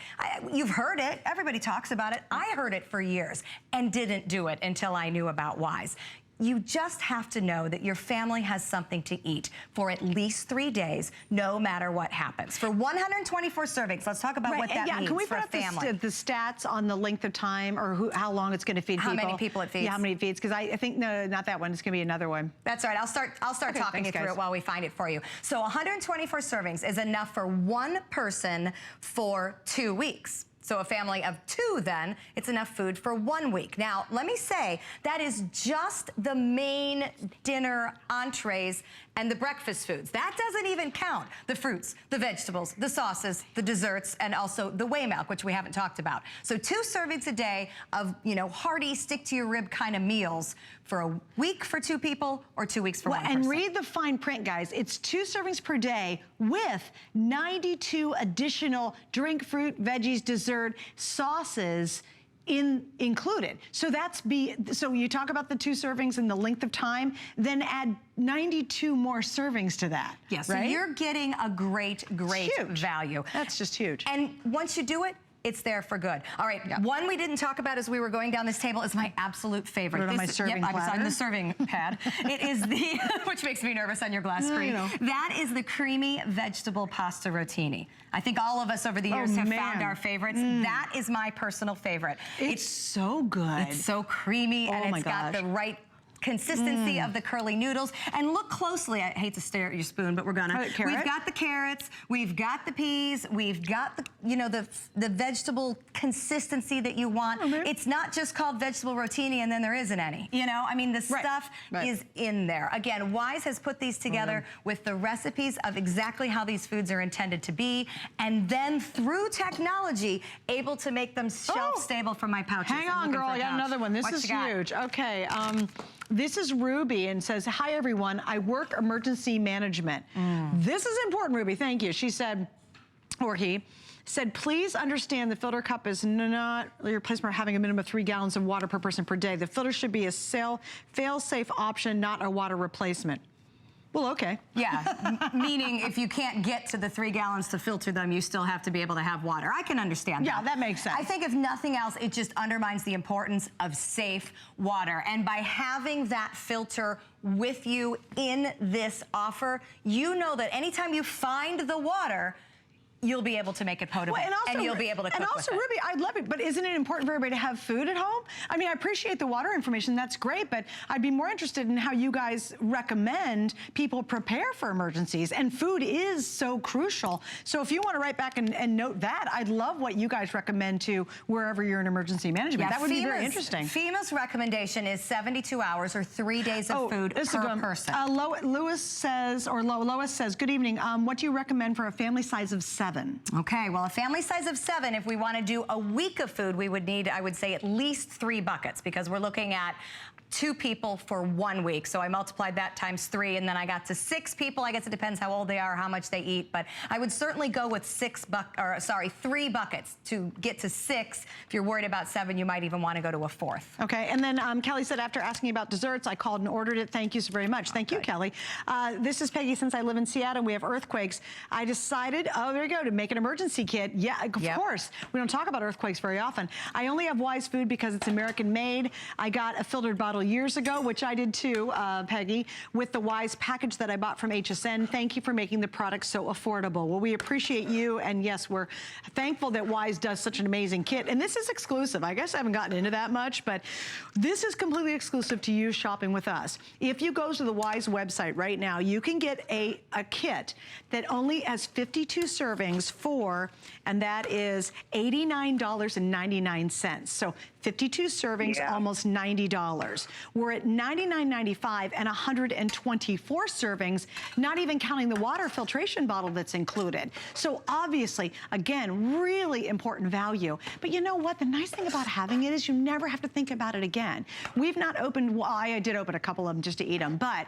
You've heard it. Everybody talks about it. I heard it for years and didn't do it until I knew about Wise. You just have to know that your family has something to eat for at least 3 days, no matter what happens. For 124 servings, let's talk about what that means can we for put a family. up the stats on the length of time or how long it's going to feed people? How many people it feeds? Yeah, how many it feeds? Because I think, no, not that one. It's going to be another one. That's all right. I'll start Okay, talking thanks, you through guys. it while we find it for you. So 124 servings is enough for one person for 2 weeks. So a family of 2, then, it's enough food for 1 week. Now, let me say, that is just the main dinner entrees and the breakfast foods. That doesn't even count the fruits, the vegetables, the sauces, the desserts, and also the whey milk, which we haven't talked about. So 2 servings a day of, hearty, stick-to-your-rib kind of meals for a week for 2 people or 2 weeks for one person. And read the fine print, guys. It's 2 servings per day with 92 additional drink, fruit, veggies, dessert, sauces included. So so you talk about the 2 servings and the length of time, then add 92 more servings to that. Yes, right? so you're getting a great value. That's just huge. And once you do it, it's there for good. All right, one we didn't talk about as we were going down this table is my absolute favorite. Put it on my serving I was on platter. the serving pad. It is the, which makes me nervous on your glass screen. That is the creamy vegetable pasta rotini. I think all of us over the years have found our favorites. That is my personal favorite. It's so good. It's so creamy, and it's got the right consistency of the curly noodles. And look closely, I hate to stare at your spoon, but we're gonna. We've got the carrots, we've got the peas, we've got the, the vegetable consistency that you want. It's not just called vegetable rotini and then there isn't any. I mean, the stuff is in there. Again, Wise has put these together with the recipes of exactly how these foods are intended to be, and then through technology, able to make them shelf stable for my pouches. Hang on, girl, I got another one. This is huge. Okay. This is Ruby and says, hi, everyone. I work emergency management. This is important, Ruby. Thank you. She said, or he said, please understand the filter cup is not your replacement for having a minimum of 3 gallons of water per person per day. The filter should be a fail-safe option, not a water replacement. Well, okay. Yeah, meaning if you can't get to the 3 gallons to filter them, you still have to be able to have water. I can understand that. Yeah, that makes sense. I think if nothing else, it just undermines the importance of safe water. And by having that filter with you in this offer, you know that anytime you find the water, you'll be able to make it potable, and you'll be able to cook with it. And also, Ruby, I'd love it, but isn't it important for everybody to have food at home? I mean, I appreciate the water information, that's great, but I'd be more interested in how you guys recommend people prepare for emergencies, and food is so crucial. So if you want to write back and note that, I'd love what you guys recommend to wherever you're in emergency management. That would be very interesting. FEMA's recommendation is 72 hours or 3 days of food per person. Lois says, good evening, what do you recommend for a family size of 7? Okay, well, a family size of 7, if we want to do a week of food, we would need, I would say, at least 3 buckets, because we're looking at 2 people for 1 week. So I multiplied that times 3, and then I got to 6 people. I guess it depends how old they are, how much they eat, but I would certainly go with 3 buckets to get to 6. If you're worried about 7, you might even want to go to a 4th. Okay, and then Kelly said, after asking about desserts, I called and ordered it. Thank you so very much. Thank you, Kelly. This is Peggy. Since I live in Seattle, we have earthquakes. I decided, there you go, to make an emergency kit. Yeah, of course. We don't talk about earthquakes very often. I only have Wise food because it's American made. I got a filtered bottle years ago, which I did too, Peggy, with the Wise package that I bought from HSN. Thank you for making the product so affordable. Well, we appreciate you, and yes, we're thankful that Wise does such an amazing kit. And this is exclusive. I guess I haven't gotten into that much, but this is completely exclusive to you shopping with us. If you go to the Wise website right now, you can get a kit that only has 52 servings for, and that is $89.99. So 52 servings, almost $90. We're at $99.95 and 124 servings, not even counting the water filtration bottle that's included. So obviously, again, really important value. But you know what? The nice thing about having it is you never have to think about it again. We've not opened, well, I did open a couple of them just to eat them, but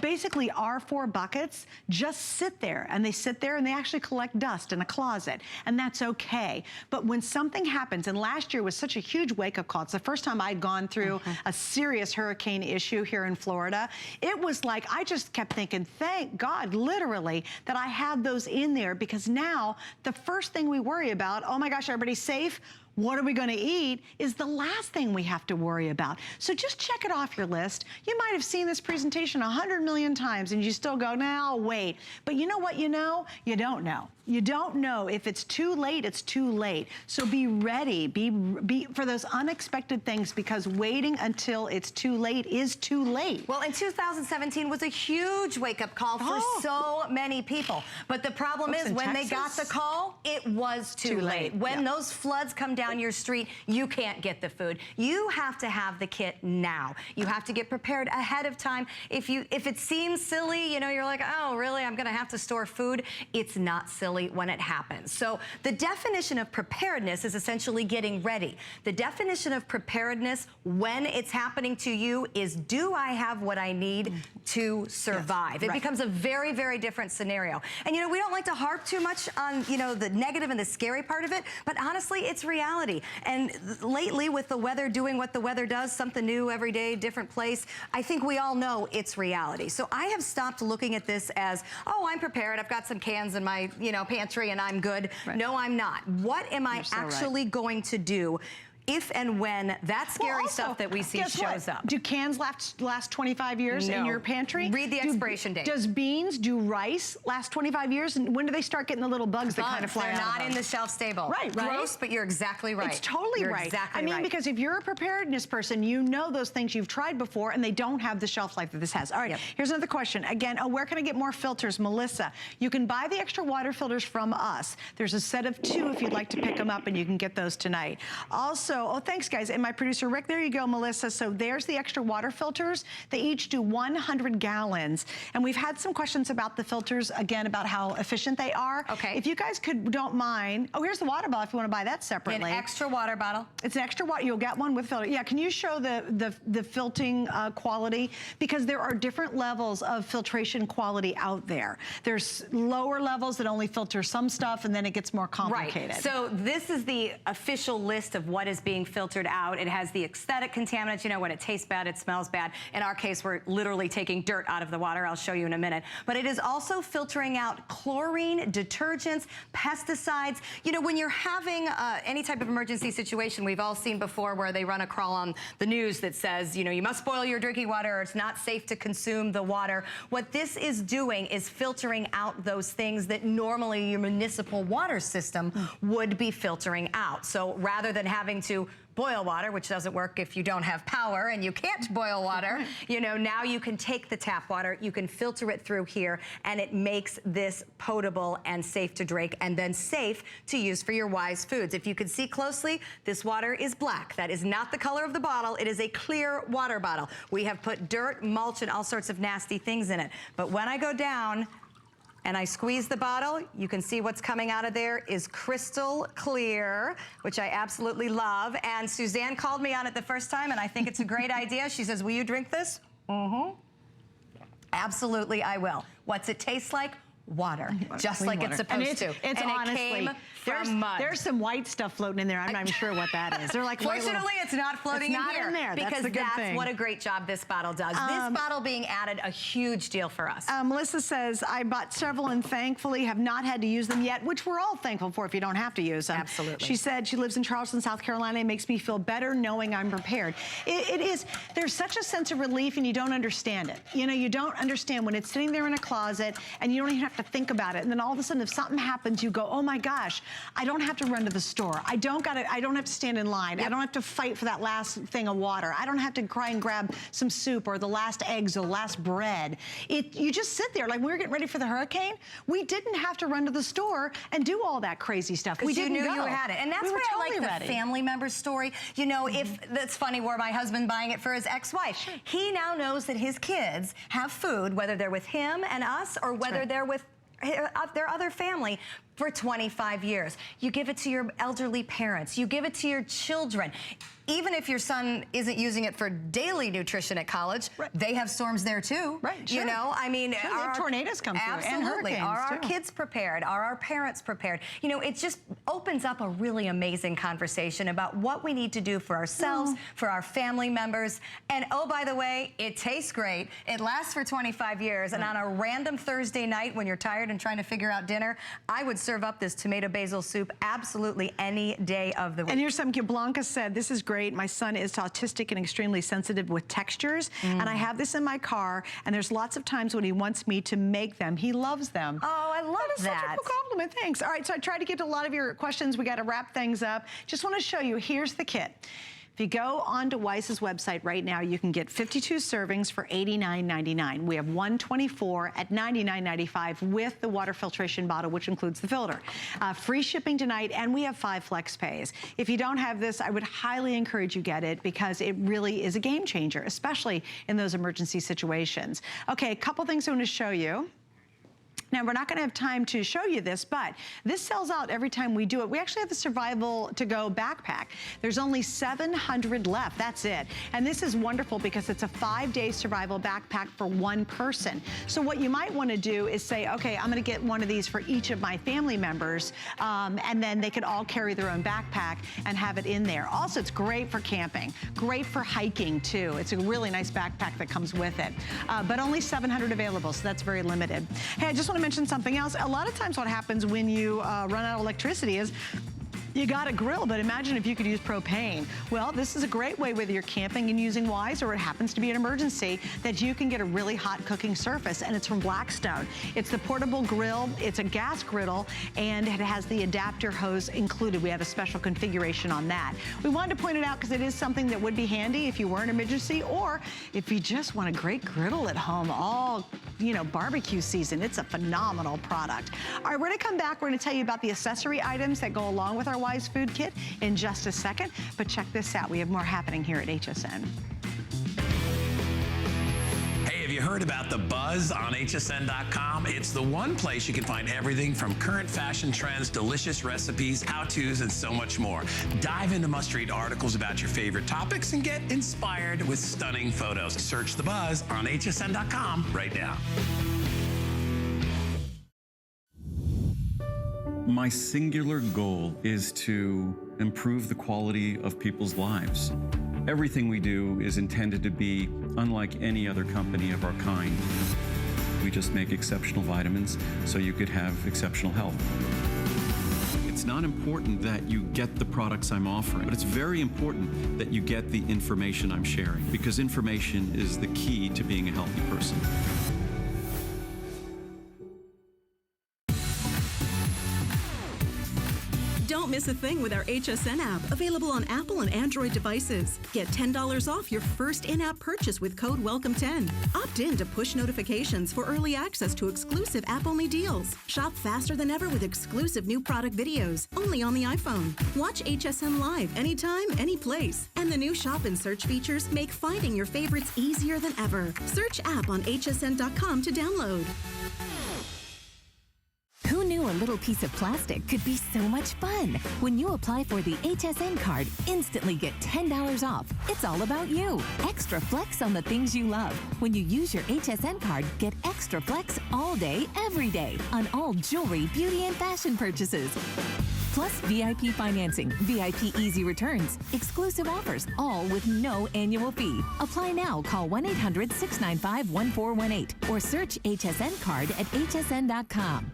basically our 4 buckets just sit there, and they sit there and they actually collect dust in a closet, and that's okay. But when something happens, and last year was such a huge wake-up call. It's the first time I'd gone through a serious hurricane issue here in Florida. It was like, I just kept thinking, thank God, literally, that I had those in there, because now the first thing we worry about, oh my gosh, everybody's safe? What are we going to eat, is the last thing we have to worry about. So just check it off your list. You might have seen this presentation 100 million times and you still go, now I'll wait. But you know what you know? You don't know. You don't know. If it's too late, it's too late. So be ready, be for those unexpected things, because waiting until it's too late is too late. Well, in 2017 was a huge wake-up call for so many people. But the problem is, when they got the call, it was too late. When those floods come down your street, you can't get the food. You have to have the kit now. You have to get prepared ahead of time. If it seems silly, you know, you're like, oh, really, I'm gonna have to store food. It's not silly when it happens. So the definition of preparedness is essentially getting ready. The definition of preparedness when it's happening to you is, do I have what I need to survive? It becomes a very, very different scenario. And you know, we don't like to harp too much on, you know, the negative and the scary part of it, but honestly, it's reality. And lately, with the weather doing what the weather does, something new every day, different place, I think we all know it's reality. So I have stopped looking at this as, oh, I'm prepared, I've got some cans in my, you know, pantry and I'm good. No, I'm not. What am I actually going to do if and when that scary stuff that we see shows up? Do cans last 25 years in your pantry? Read the expiration date. Does beans, do rice last 25 years? And when do they start getting the little bugs that kind of fly out? They're not in the shelf stable. Right. Gross, but you're exactly right. It's totally right. Exactly I mean, because if you're a preparedness person, you know those things you've tried before, and they don't have the shelf life that this has. All right, here's another question. Again, where can I get more filters? Melissa, you can buy the extra water filters from us. There's a set of 2 if you'd like to pick them up, and you can get those tonight. Also, thanks, guys. And my producer, Rick, there you go, Melissa. So there's the extra water filters. They each do 100 gallons. And we've had some questions about the filters, again, about how efficient they are. Okay. If you guys don't mind. Oh, here's the water bottle if you want to buy that separately. An extra water bottle. It's an extra water. You'll get one with filter. Yeah, can you show the filtering quality? Because there are different levels of filtration quality out there. There's lower levels that only filter some stuff, and then it gets more complicated. Right. So this is the official list of what is being filtered out. It has the aesthetic contaminants, you know, when it tastes bad, it smells bad. In our case, we're literally taking dirt out of the water. I'll show you in a minute. But it is also filtering out chlorine, detergents, pesticides. You know, when you're having any type of emergency situation, we've all seen before where they run a crawl on the news that says, you know, you must boil your drinking water, or it's not safe to consume the water. What this is doing is filtering out those things that normally your municipal water system would be filtering out. So rather than having to boil water, which doesn't work if you don't have power and you can't boil water, you know, now you can take the tap water, you can filter it through here, and it makes this potable and safe to drink, and then safe to use for your Wise foods. If you can see closely, this water is black. That is not the color of the bottle. It is a clear water bottle. We have put dirt, mulch, and all sorts of nasty things in it. But when I go down and I squeeze the bottle, you can see what's coming out of there is crystal clear, which I absolutely love. And Suzanne called me on it the first time, and I think it's a great idea. She says, will you drink this? Absolutely, I will. What's it taste like? Water, just like it's supposed to. It's and honestly, it came There's some white stuff floating in there. I'm not even sure what that is. They're like fortunately, it's not floating in here. in there. That's because the good that's thing. what a great job this bottle does. This bottle being added, a huge deal for us. Melissa says, I bought several and thankfully have not had to use them yet, which we're all thankful for if you don't have to use them. Absolutely. She said she lives in Charleston, South Carolina. It makes me feel better knowing I'm prepared. It is, there's such a sense of relief and you don't understand it. You know, you don't understand when it's sitting there in a closet and you don't even have to think about it. And then all of a sudden, if something happens, you go, oh my gosh, I don't have to run to the store. I don't have to stand in line. Yep. I don't have to fight for that last thing of water. I don't have to cry and grab some soup or the last eggs or the last bread. You just sit there. Like, we were getting ready for the hurricane. We didn't have to run to the store and do all that crazy stuff. We didn't knew go. you had it. And that's why I like the family member story. You know, if that's funny, where my husband buying it for his ex-wife. Sure. He now knows that his kids have food, whether they're with him and us or whether they're with their other family for 25 years. You give it to your elderly parents. You give it to your children. Even if your son isn't using it for daily nutrition at college, they have storms there too. Right, sure. You know, I mean, sure, are tornadoes come through and hurricanes Are our too. kids prepared? Are our parents prepared? You know, it just opens up a really amazing conversation about what we need to do for ourselves, for our family members. And oh, by the way, it tastes great. It lasts for 25 years. And on a random Thursday night when you're tired and trying to figure out dinner, I would serve up this tomato basil soup absolutely any day of the week. And here's something Blanca said, this is great. My son is autistic and extremely sensitive with textures, and I have this in my car, and there's lots of times when he wants me to make them. He loves them. Oh, I love that. Such a cool compliment. Thanks. All right, so I tried to get to a lot of your questions. We got to wrap things up. Just want to show you, here's the kit. If you go onto Weiss's website right now, you can get 52 servings for $89.99. We have 124 at $99.95 with the water filtration bottle, which includes the filter. Free shipping tonight, and we have 5 flex pays. If you don't have this, I would highly encourage you get it because it really is a game changer, especially in those emergency situations. Okay, a couple things I want to show you. Now, we're not going to have time to show you this, but this sells out every time we do it. We actually have the Survival to Go backpack. There's only 700 left. That's it. And this is wonderful because it's a 5-day survival backpack for one person. So what you might want to do is say, okay, I'm going to get one of these for each of my family members, and then they could all carry their own backpack and have it in there. Also, it's great for camping, great for hiking, too. It's a really nice backpack that comes with it. But only 700 available, so that's very limited. Hey, I just want to mention something else. A lot of times what happens when you run out of electricity is you got a grill, but imagine if you could use propane. Well, this is a great way, whether you're camping and using Wise or it happens to be an emergency, that you can get a really hot cooking surface, and it's from Blackstone. It's the portable grill, it's a gas griddle, and it has the adapter hose included. We have a special configuration on that. We wanted to point it out because it is something that would be handy if you were in an emergency, or if you just want a great griddle at home all, you know, barbecue season. It's a phenomenal product. All right, we're gonna come back. We're gonna tell you about the accessory items that go along with our Wise Food Kit in just a second, but check this out. We have more happening here at HSN. Hey, have you heard about the buzz on hsn.com? It's the one place you can find everything from current fashion trends, delicious recipes, how-tos, and so much more. Dive into must-read articles about your favorite topics and get inspired with stunning photos. Search the buzz on hsn.com right now. My singular goal is to improve the quality of people's lives. Everything we do is intended to be unlike any other company of our kind. We just make exceptional vitamins so you could have exceptional health. It's not important that you get the products I'm offering, but it's very important that you get the information I'm sharing, because information is the key to being a healthy person. Don't miss a thing with our HSN app, available on Apple and Android devices. Get $10 off your first in-app purchase with code WELCOME10. Opt in to push notifications for early access to exclusive app-only deals. Shop faster than ever with exclusive new product videos, only on the iPhone. Watch HSN Live anytime, any place. And the new shop and search features make finding your favorites easier than ever. Search app on hsn.com to download. Who knew a little little piece of plastic could be so much fun. When you apply for the HSN card, instantly get $10 off. It's all about you. Extra flex on the things you love. When you use your HSN card, get extra flex all day, every day on all jewelry, beauty, and fashion purchases. Plus VIP financing, VIP easy returns, exclusive offers, all with no annual fee. Apply now. Call 1-800-695-1418 or search HSN card at hsn.com.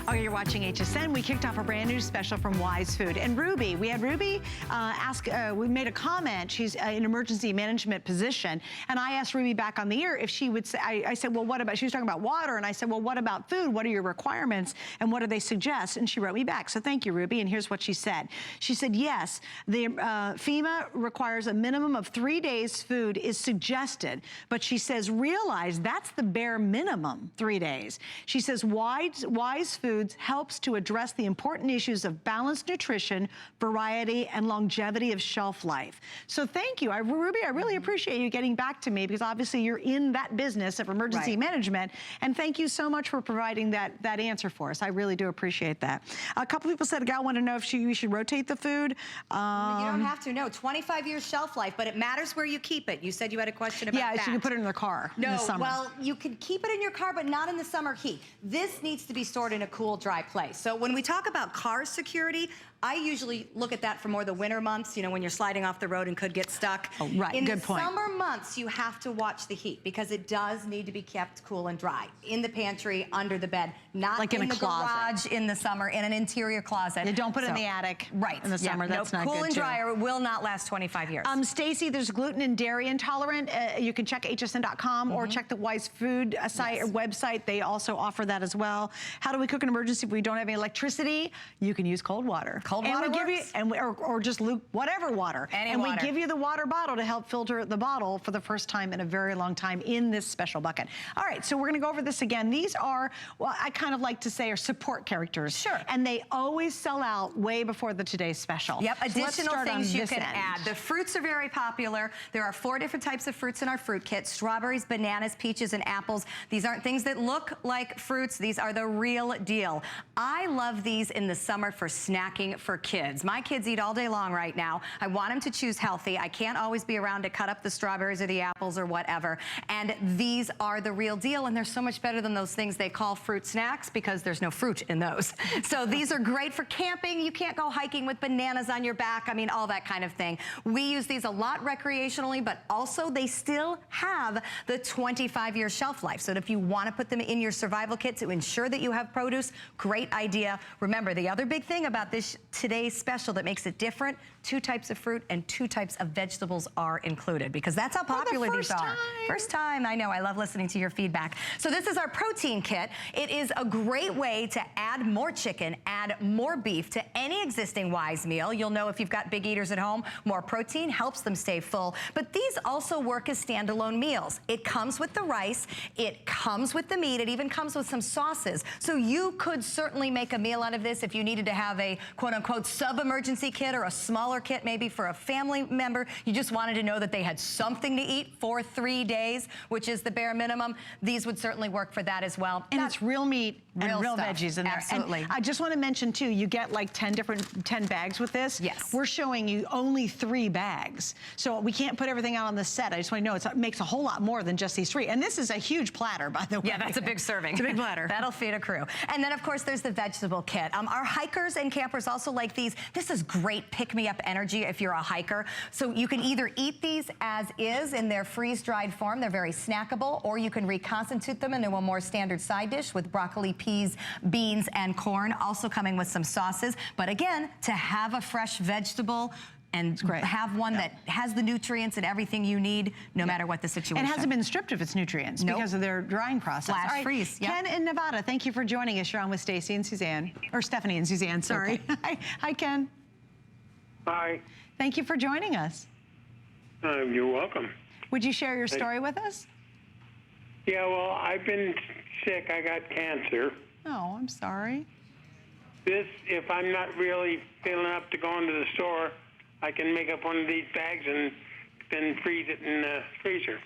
Oh, you're watching HSN. We kicked off a brand new special from Wise Food. And Ruby, we had Ruby we made a comment. She's in emergency management position. And I asked Ruby back on the air if she would say, I said, well, what about, she was talking about water. And I said, well, what about food? What are your requirements? And what do they suggest? And she wrote me back. So thank you, Ruby. And here's what she said. She said, yes, the FEMA requires a minimum of 3 days food is suggested. But she says, realize that's the bare minimum, 3 days. She says, Wise Foods helps to address the important issues of balanced nutrition, variety, and longevity of shelf life. So thank you. Ruby, I really appreciate you getting back to me because obviously you're in that business of emergency management. And thank you so much for providing that answer for us. I really do appreciate that. A couple people said, Gal, want to know if we should rotate the food. You don't have to, no. 25 years shelf life, but it matters where you keep it. You said you had a question about that. Yeah, so you can put it in the car in the summer. Well, you can keep it in your car, but not in the summer heat. This needs to be stored in a cool, dry place. So when we talk about car security, I usually look at that for more the winter months, you know, when you're sliding off the road and could get stuck. Oh, right, in good the point. summer months, you have to watch the heat because it does need to be kept cool and dry. In the pantry, under the bed, not like in the closet. garage in the summer, in an interior closet. You don't put it in the attic in the summer. That's not good, cool and too. dry or it will not last 25 years. Stacy, there's gluten and dairy intolerant. You can check hsn.com or check the Wise Food site or website. They also offer that as well. How do we cook an emergency if we don't have any electricity? You can use cold water. Cold water works. Or just whatever water. Any and water. we give you the water bottle to help filter the bottle for the first time in a very long time in this special bucket. All right, so we're gonna go over this again. These are, well, I kind of like to say are support characters. Sure. And they always sell out way before the today's special. Yep, So let's additional start on things you this can end. add. The fruits are very popular. There are 4 different types of fruits in our fruit kit: strawberries, bananas, peaches, and apples. These aren't things that look like fruits. These are the real deal. I love these in the summer for snacking for kids. My kids eat all day long right now. I want them to choose healthy. I can't always be around to cut up the strawberries or the apples or whatever. And these are the real deal, and they're so much better than those things they call fruit snacks because there's no fruit in those. So these are great for camping. You can't go hiking with bananas on your back. I mean, all that kind of thing. We use these a lot recreationally, but also they still have the 25-year shelf life. So if you want to put them in your survival kit to ensure that you have produce, great idea. Remember, the other big thing about this today's special that makes it different, 2 types of fruit and 2 types of vegetables are included because that's how popular these are. First time, I know, I love listening to your feedback. So this is our protein kit. It is a great way to add more chicken, add more beef to any existing Wise meal. You'll know if you've got big eaters at home, more protein helps them stay full. But these also work as standalone meals. It comes with the rice, it comes with the meat, it even comes with some sauces. So you could certainly make a meal out of this if you needed to have a quote-unquote sub-emergency kit or a smaller kit maybe for a family member. You just wanted to know that they had something to eat for 3 days, which is the bare minimum. These would certainly work for that as well. And it's real meat and real stuff. veggies in there. Absolutely. And I just want to mention too, you get like 10 bags with this. Yes. We're showing you only 3 bags. So we can't put everything out on the set. I just want to know it makes a whole lot more than just these 3. And this is a huge platter, by the way. Yeah, that's a big serving. It's a big platter. That'll feed a crew. And then of course there's the vegetable kit. Our hikers and campers also like these. This is great pick-me-up energy if you're a hiker. So you can either eat these as is in their freeze-dried form. They're very snackable, or you can reconstitute them into a more standard side dish with broccoli, peas, beans, and corn, also coming with some sauces. But again, to have a fresh vegetable and have one that has the nutrients and everything you need, no matter what the situation. And hasn't been stripped of its nutrients because of their drying process. Flash freeze. Ken in Nevada, thank you for joining us. You're on with Stacy and Suzanne, or Stephanie and Suzanne, sorry. Okay. Hi, Ken. Hi. Thank you for joining us. You're welcome. Would you share your story with us? Yeah, well, I've been sick. I got cancer. Oh, I'm sorry. If I'm not really feeling up to going to the store, I can make up one of these bags and then freeze it in the freezer.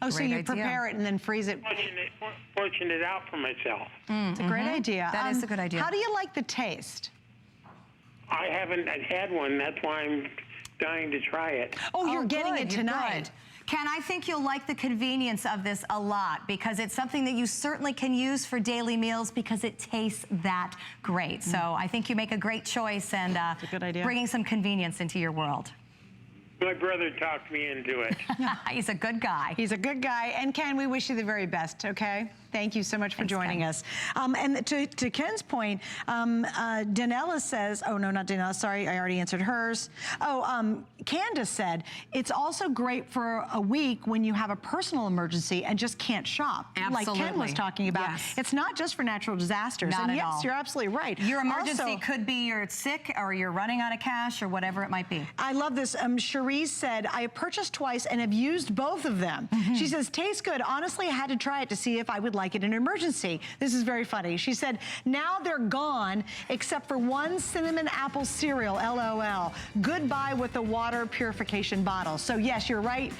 Oh, so Great you idea. prepare it and then freeze it. Portion it out for myself. It's a great idea. That is a good idea. How do you like the taste? I haven't had one. That's why I'm dying to try it. Oh, you're getting good, it you're tonight. good. Ken, I think you'll like the convenience of this a lot because it's something that you certainly can use for daily meals because it tastes that great. So I think you make a great choice and a good idea. bringing some convenience into your world. My brother talked me into it. He's a good guy. He's a good guy. And Ken, we wish you the very best, okay? Thank you so much for joining us. And to Ken's point, Danella says, oh, no, not Danella, sorry, I already answered hers. Oh, Candace said, it's also great for a week when you have a personal emergency and just can't shop. Absolutely. Like Ken was talking about. Yes. It's not just for natural disasters. Not and at yes, all. you're absolutely right. Your emergency Also, could be you're sick or you're running out of cash or whatever it might be. I love this. Cherise said, I have purchased twice and have used both of them. She says, tastes good. Honestly, I had to try it to see if I would like it in an emergency. This is very funny. She said, now they're gone except for one cinnamon apple cereal, LOL. Goodbye with the water purification bottle. So yes, you're right.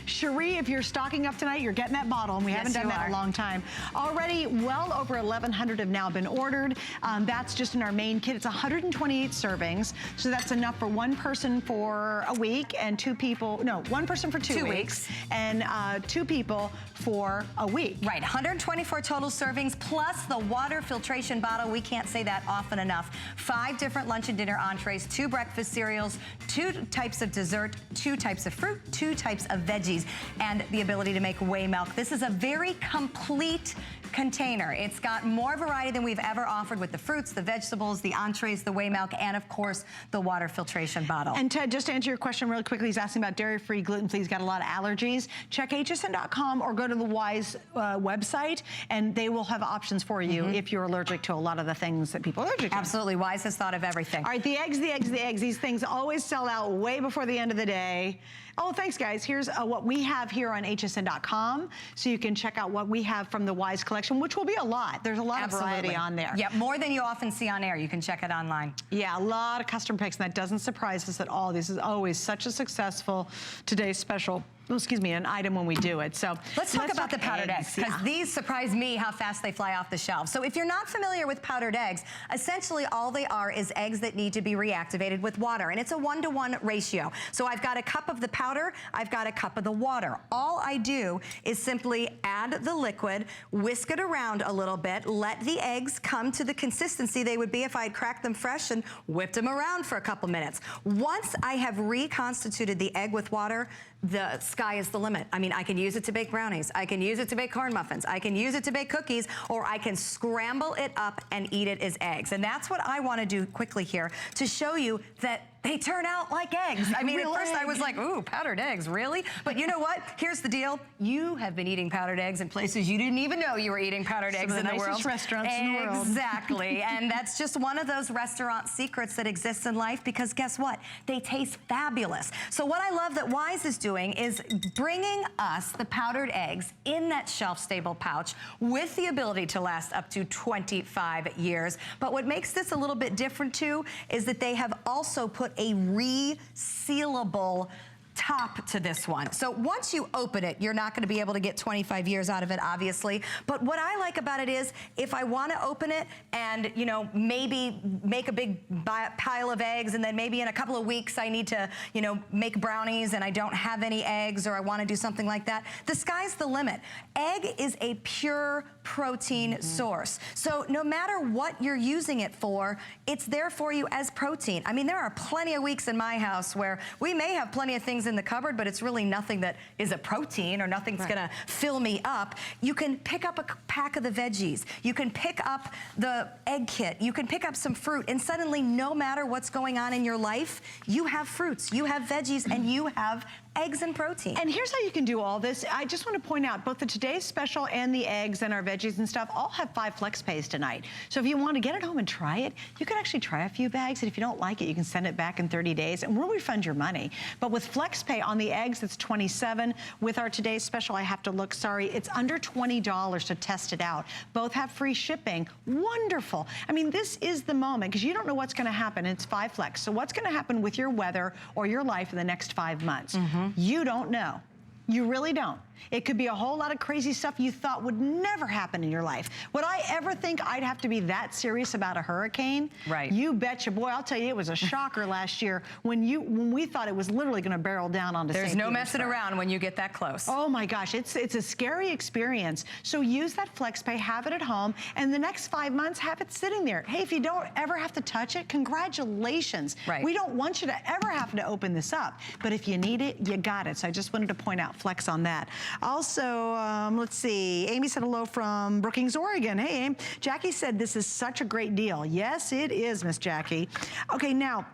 Cherie, if you're stocking up tonight, you're getting that bottle, and we haven't done that in a long time. Already, well over 1,100 have now been ordered. That's just in our main kit. It's 128 servings, so that's enough for one person for a week and two people, no, one person for 2 weeks. And 2 people for a week. Right, 124 total servings plus the water filtration bottle. We can't say that often enough. 5 different lunch and dinner entrees, 2 breakfast cereals, 2 types of dessert, 2 types of fruit, 2 types of veggies, and the ability to make whey milk. This is a very complete container. It's got more variety than we've ever offered with the fruits, the vegetables, the entrees, the whey milk, and of course, the water filtration bottle. And Ted, just to answer your question really quickly, he's asking about dairy-free, gluten-free. He's got a lot of allergies. Check hsn.com or go to the Wise website, and they will have options for you if you're allergic to a lot of the things that people are allergic to. Absolutely, Wise has thought of everything. All right, the eggs. These things always sell out way before the end of the day. Oh, thanks, guys. Here's what we have here on hsn.com, so you can check out what we have from the Wise collection, which will be a lot. There's a lot of variety on there. Yeah, more than you often see on air. You can check it online. Yeah, a lot of custom picks, and that doesn't surprise us at all. This is always such a successful today's special. Oh, excuse me, an item when we do it. So let's talk about the powdered eggs, because these surprise me how fast they fly off the shelf. So if you're not familiar with powdered eggs, essentially all they are is eggs that need to be reactivated with water, and it's a 1-to-1 ratio. So I've got a cup of the powder, I've got a cup of the water. All I do is simply add the liquid, whisk it around a little bit, let the eggs come to the consistency they would be if I had cracked them fresh and whipped them around for a couple minutes. Once I have reconstituted the egg with water, the sky is the limit. I mean, I can use it to bake brownies, I can use it to bake corn muffins, I can use it to bake cookies, or I can scramble it up and eat it as eggs. And that's what I want to do quickly here to show you that they turn out like eggs. I mean, at first I was like, ooh, powdered eggs, really? But you know what? Here's the deal. You have been eating powdered eggs in places you didn't even know you were eating powdered eggs in the world. Some of the nicest restaurants in the world. Exactly. And that's just one of those restaurant secrets that exists in life, because guess what? They taste fabulous. So what I love that Wise is doing is bringing us the powdered eggs in that shelf-stable pouch with the ability to last up to 25 years. But what makes this a little bit different too is that they have also put a resealable top to this one. So once you open it, you're not going to be able to get 25 years out of it, obviously. But what I like about it is if I want to open it and, you know, maybe make a big pile of eggs, and then maybe in a couple of weeks I need to, you know, make brownies and I don't have any eggs, or I want to do something like that, the sky's the limit. Egg is a pure protein source. So no matter what you're using it for, it's there for you as protein. I mean, there are plenty of weeks in my house where we may have plenty of things in the cupboard, but it's really nothing that is a protein, or nothing's gonna fill me up. You can pick up a pack of the veggies. You can pick up the egg kit. You can pick up some fruit, and suddenly, no matter what's going on in your life, you have fruits, you have veggies, and you have eggs and protein. And here's how you can do all this. I just want to point out both the Today's Special and the eggs and our veggies and stuff all have 5 flex pays tonight. So if you want to get it home and try it, you can actually try a few bags, and if you don't like it, you can send it back in 30 days and we'll refund your money. But with flex FlexPay on the eggs, it's $27. With our today's special, I have to look, sorry, it's under $20 to test it out. Both have free shipping. Wonderful. I mean, this is the moment, because you don't know what's going to happen. It's 5 Flex. So what's going to happen with your weather or your life in the next 5 months? You don't know. You really don't. It could be a whole lot of crazy stuff you thought would never happen in your life. Would I ever think I'd have to be that serious about a hurricane? Right. You betcha. Boy, I'll tell you, it was a shocker last year when we thought it was literally going to barrel down onto St. There's no Petersburg. messing around when you get that close. Oh my gosh, it's a scary experience. So use that FlexPay, have it at home, and the next 5 months, have it sitting there. Hey, if you don't ever have to touch it, congratulations. Right. We don't want you to ever have to open this up, but if you need it, you got it. So I just wanted to point out Flex on that. Also, let's see, Amy said hello from Brookings, Oregon. Hey, Amy. Jackie said this is such a great deal. Yes, it is, Miss Jackie. Okay, now,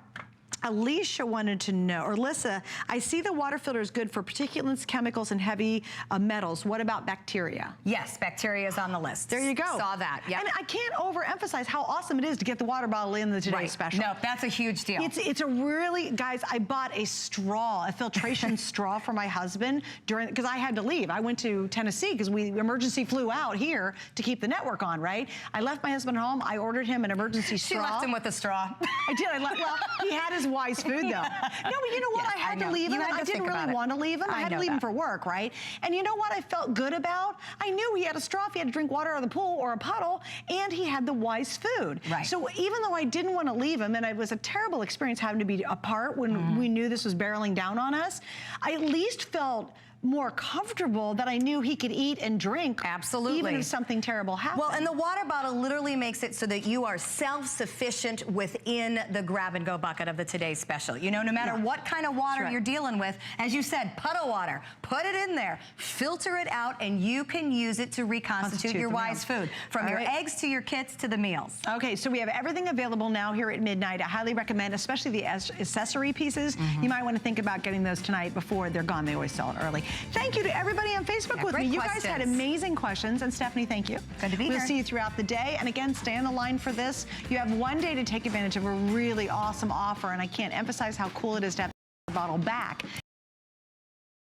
Alicia wanted to know, or Lissa, I see the water filter is good for particulates, chemicals, and heavy metals. What about bacteria? Yes, bacteria is on the list. There you go. Saw that, yeah. And I can't overemphasize how awesome it is to get the water bottle in the today's special. No, that's a huge deal. It's a really, guys, I bought a straw, a filtration straw for my husband because I had to leave. I went to Tennessee because we emergency flew out here to keep the network on, right? I left my husband home. I ordered him an emergency straw. She left him with a straw. I did. Well, he had his wise food, though. No, but you know what? Yes, I had to know. leave him. You had to I didn't think about really it. want to leave him. I had to leave him for work, right? And you know what I felt good about? I knew he had a straw if he had to drink water out of the pool or a puddle, and he had the wise food. Right. So even though I didn't want to leave him, and it was a terrible experience having to be apart when we knew this was barreling down on us, I at least felt more comfortable that I knew he could eat and drink. Absolutely. Even if something terrible happened. Well, and the water bottle literally makes it so that you are self-sufficient within the grab-and-go bucket of the today's special. You know, no matter what kind of water you're dealing with, as you said, puddle water, put it in there, filter it out, and you can use it to reconstitute your wise food. From your eggs to your kits to the meals. Okay, so we have everything available now here at midnight. I highly recommend, especially the accessory pieces. You might want to think about getting those tonight before they're gone. They always sell it early. Thank you to everybody on Facebook with me. You guys had amazing questions, and Stephanie, thank you. Good to be here. We'll see you throughout the day, and again, stay on the line for this. You have one day to take advantage of a really awesome offer, and I can't emphasize how cool it is to have the bottle back.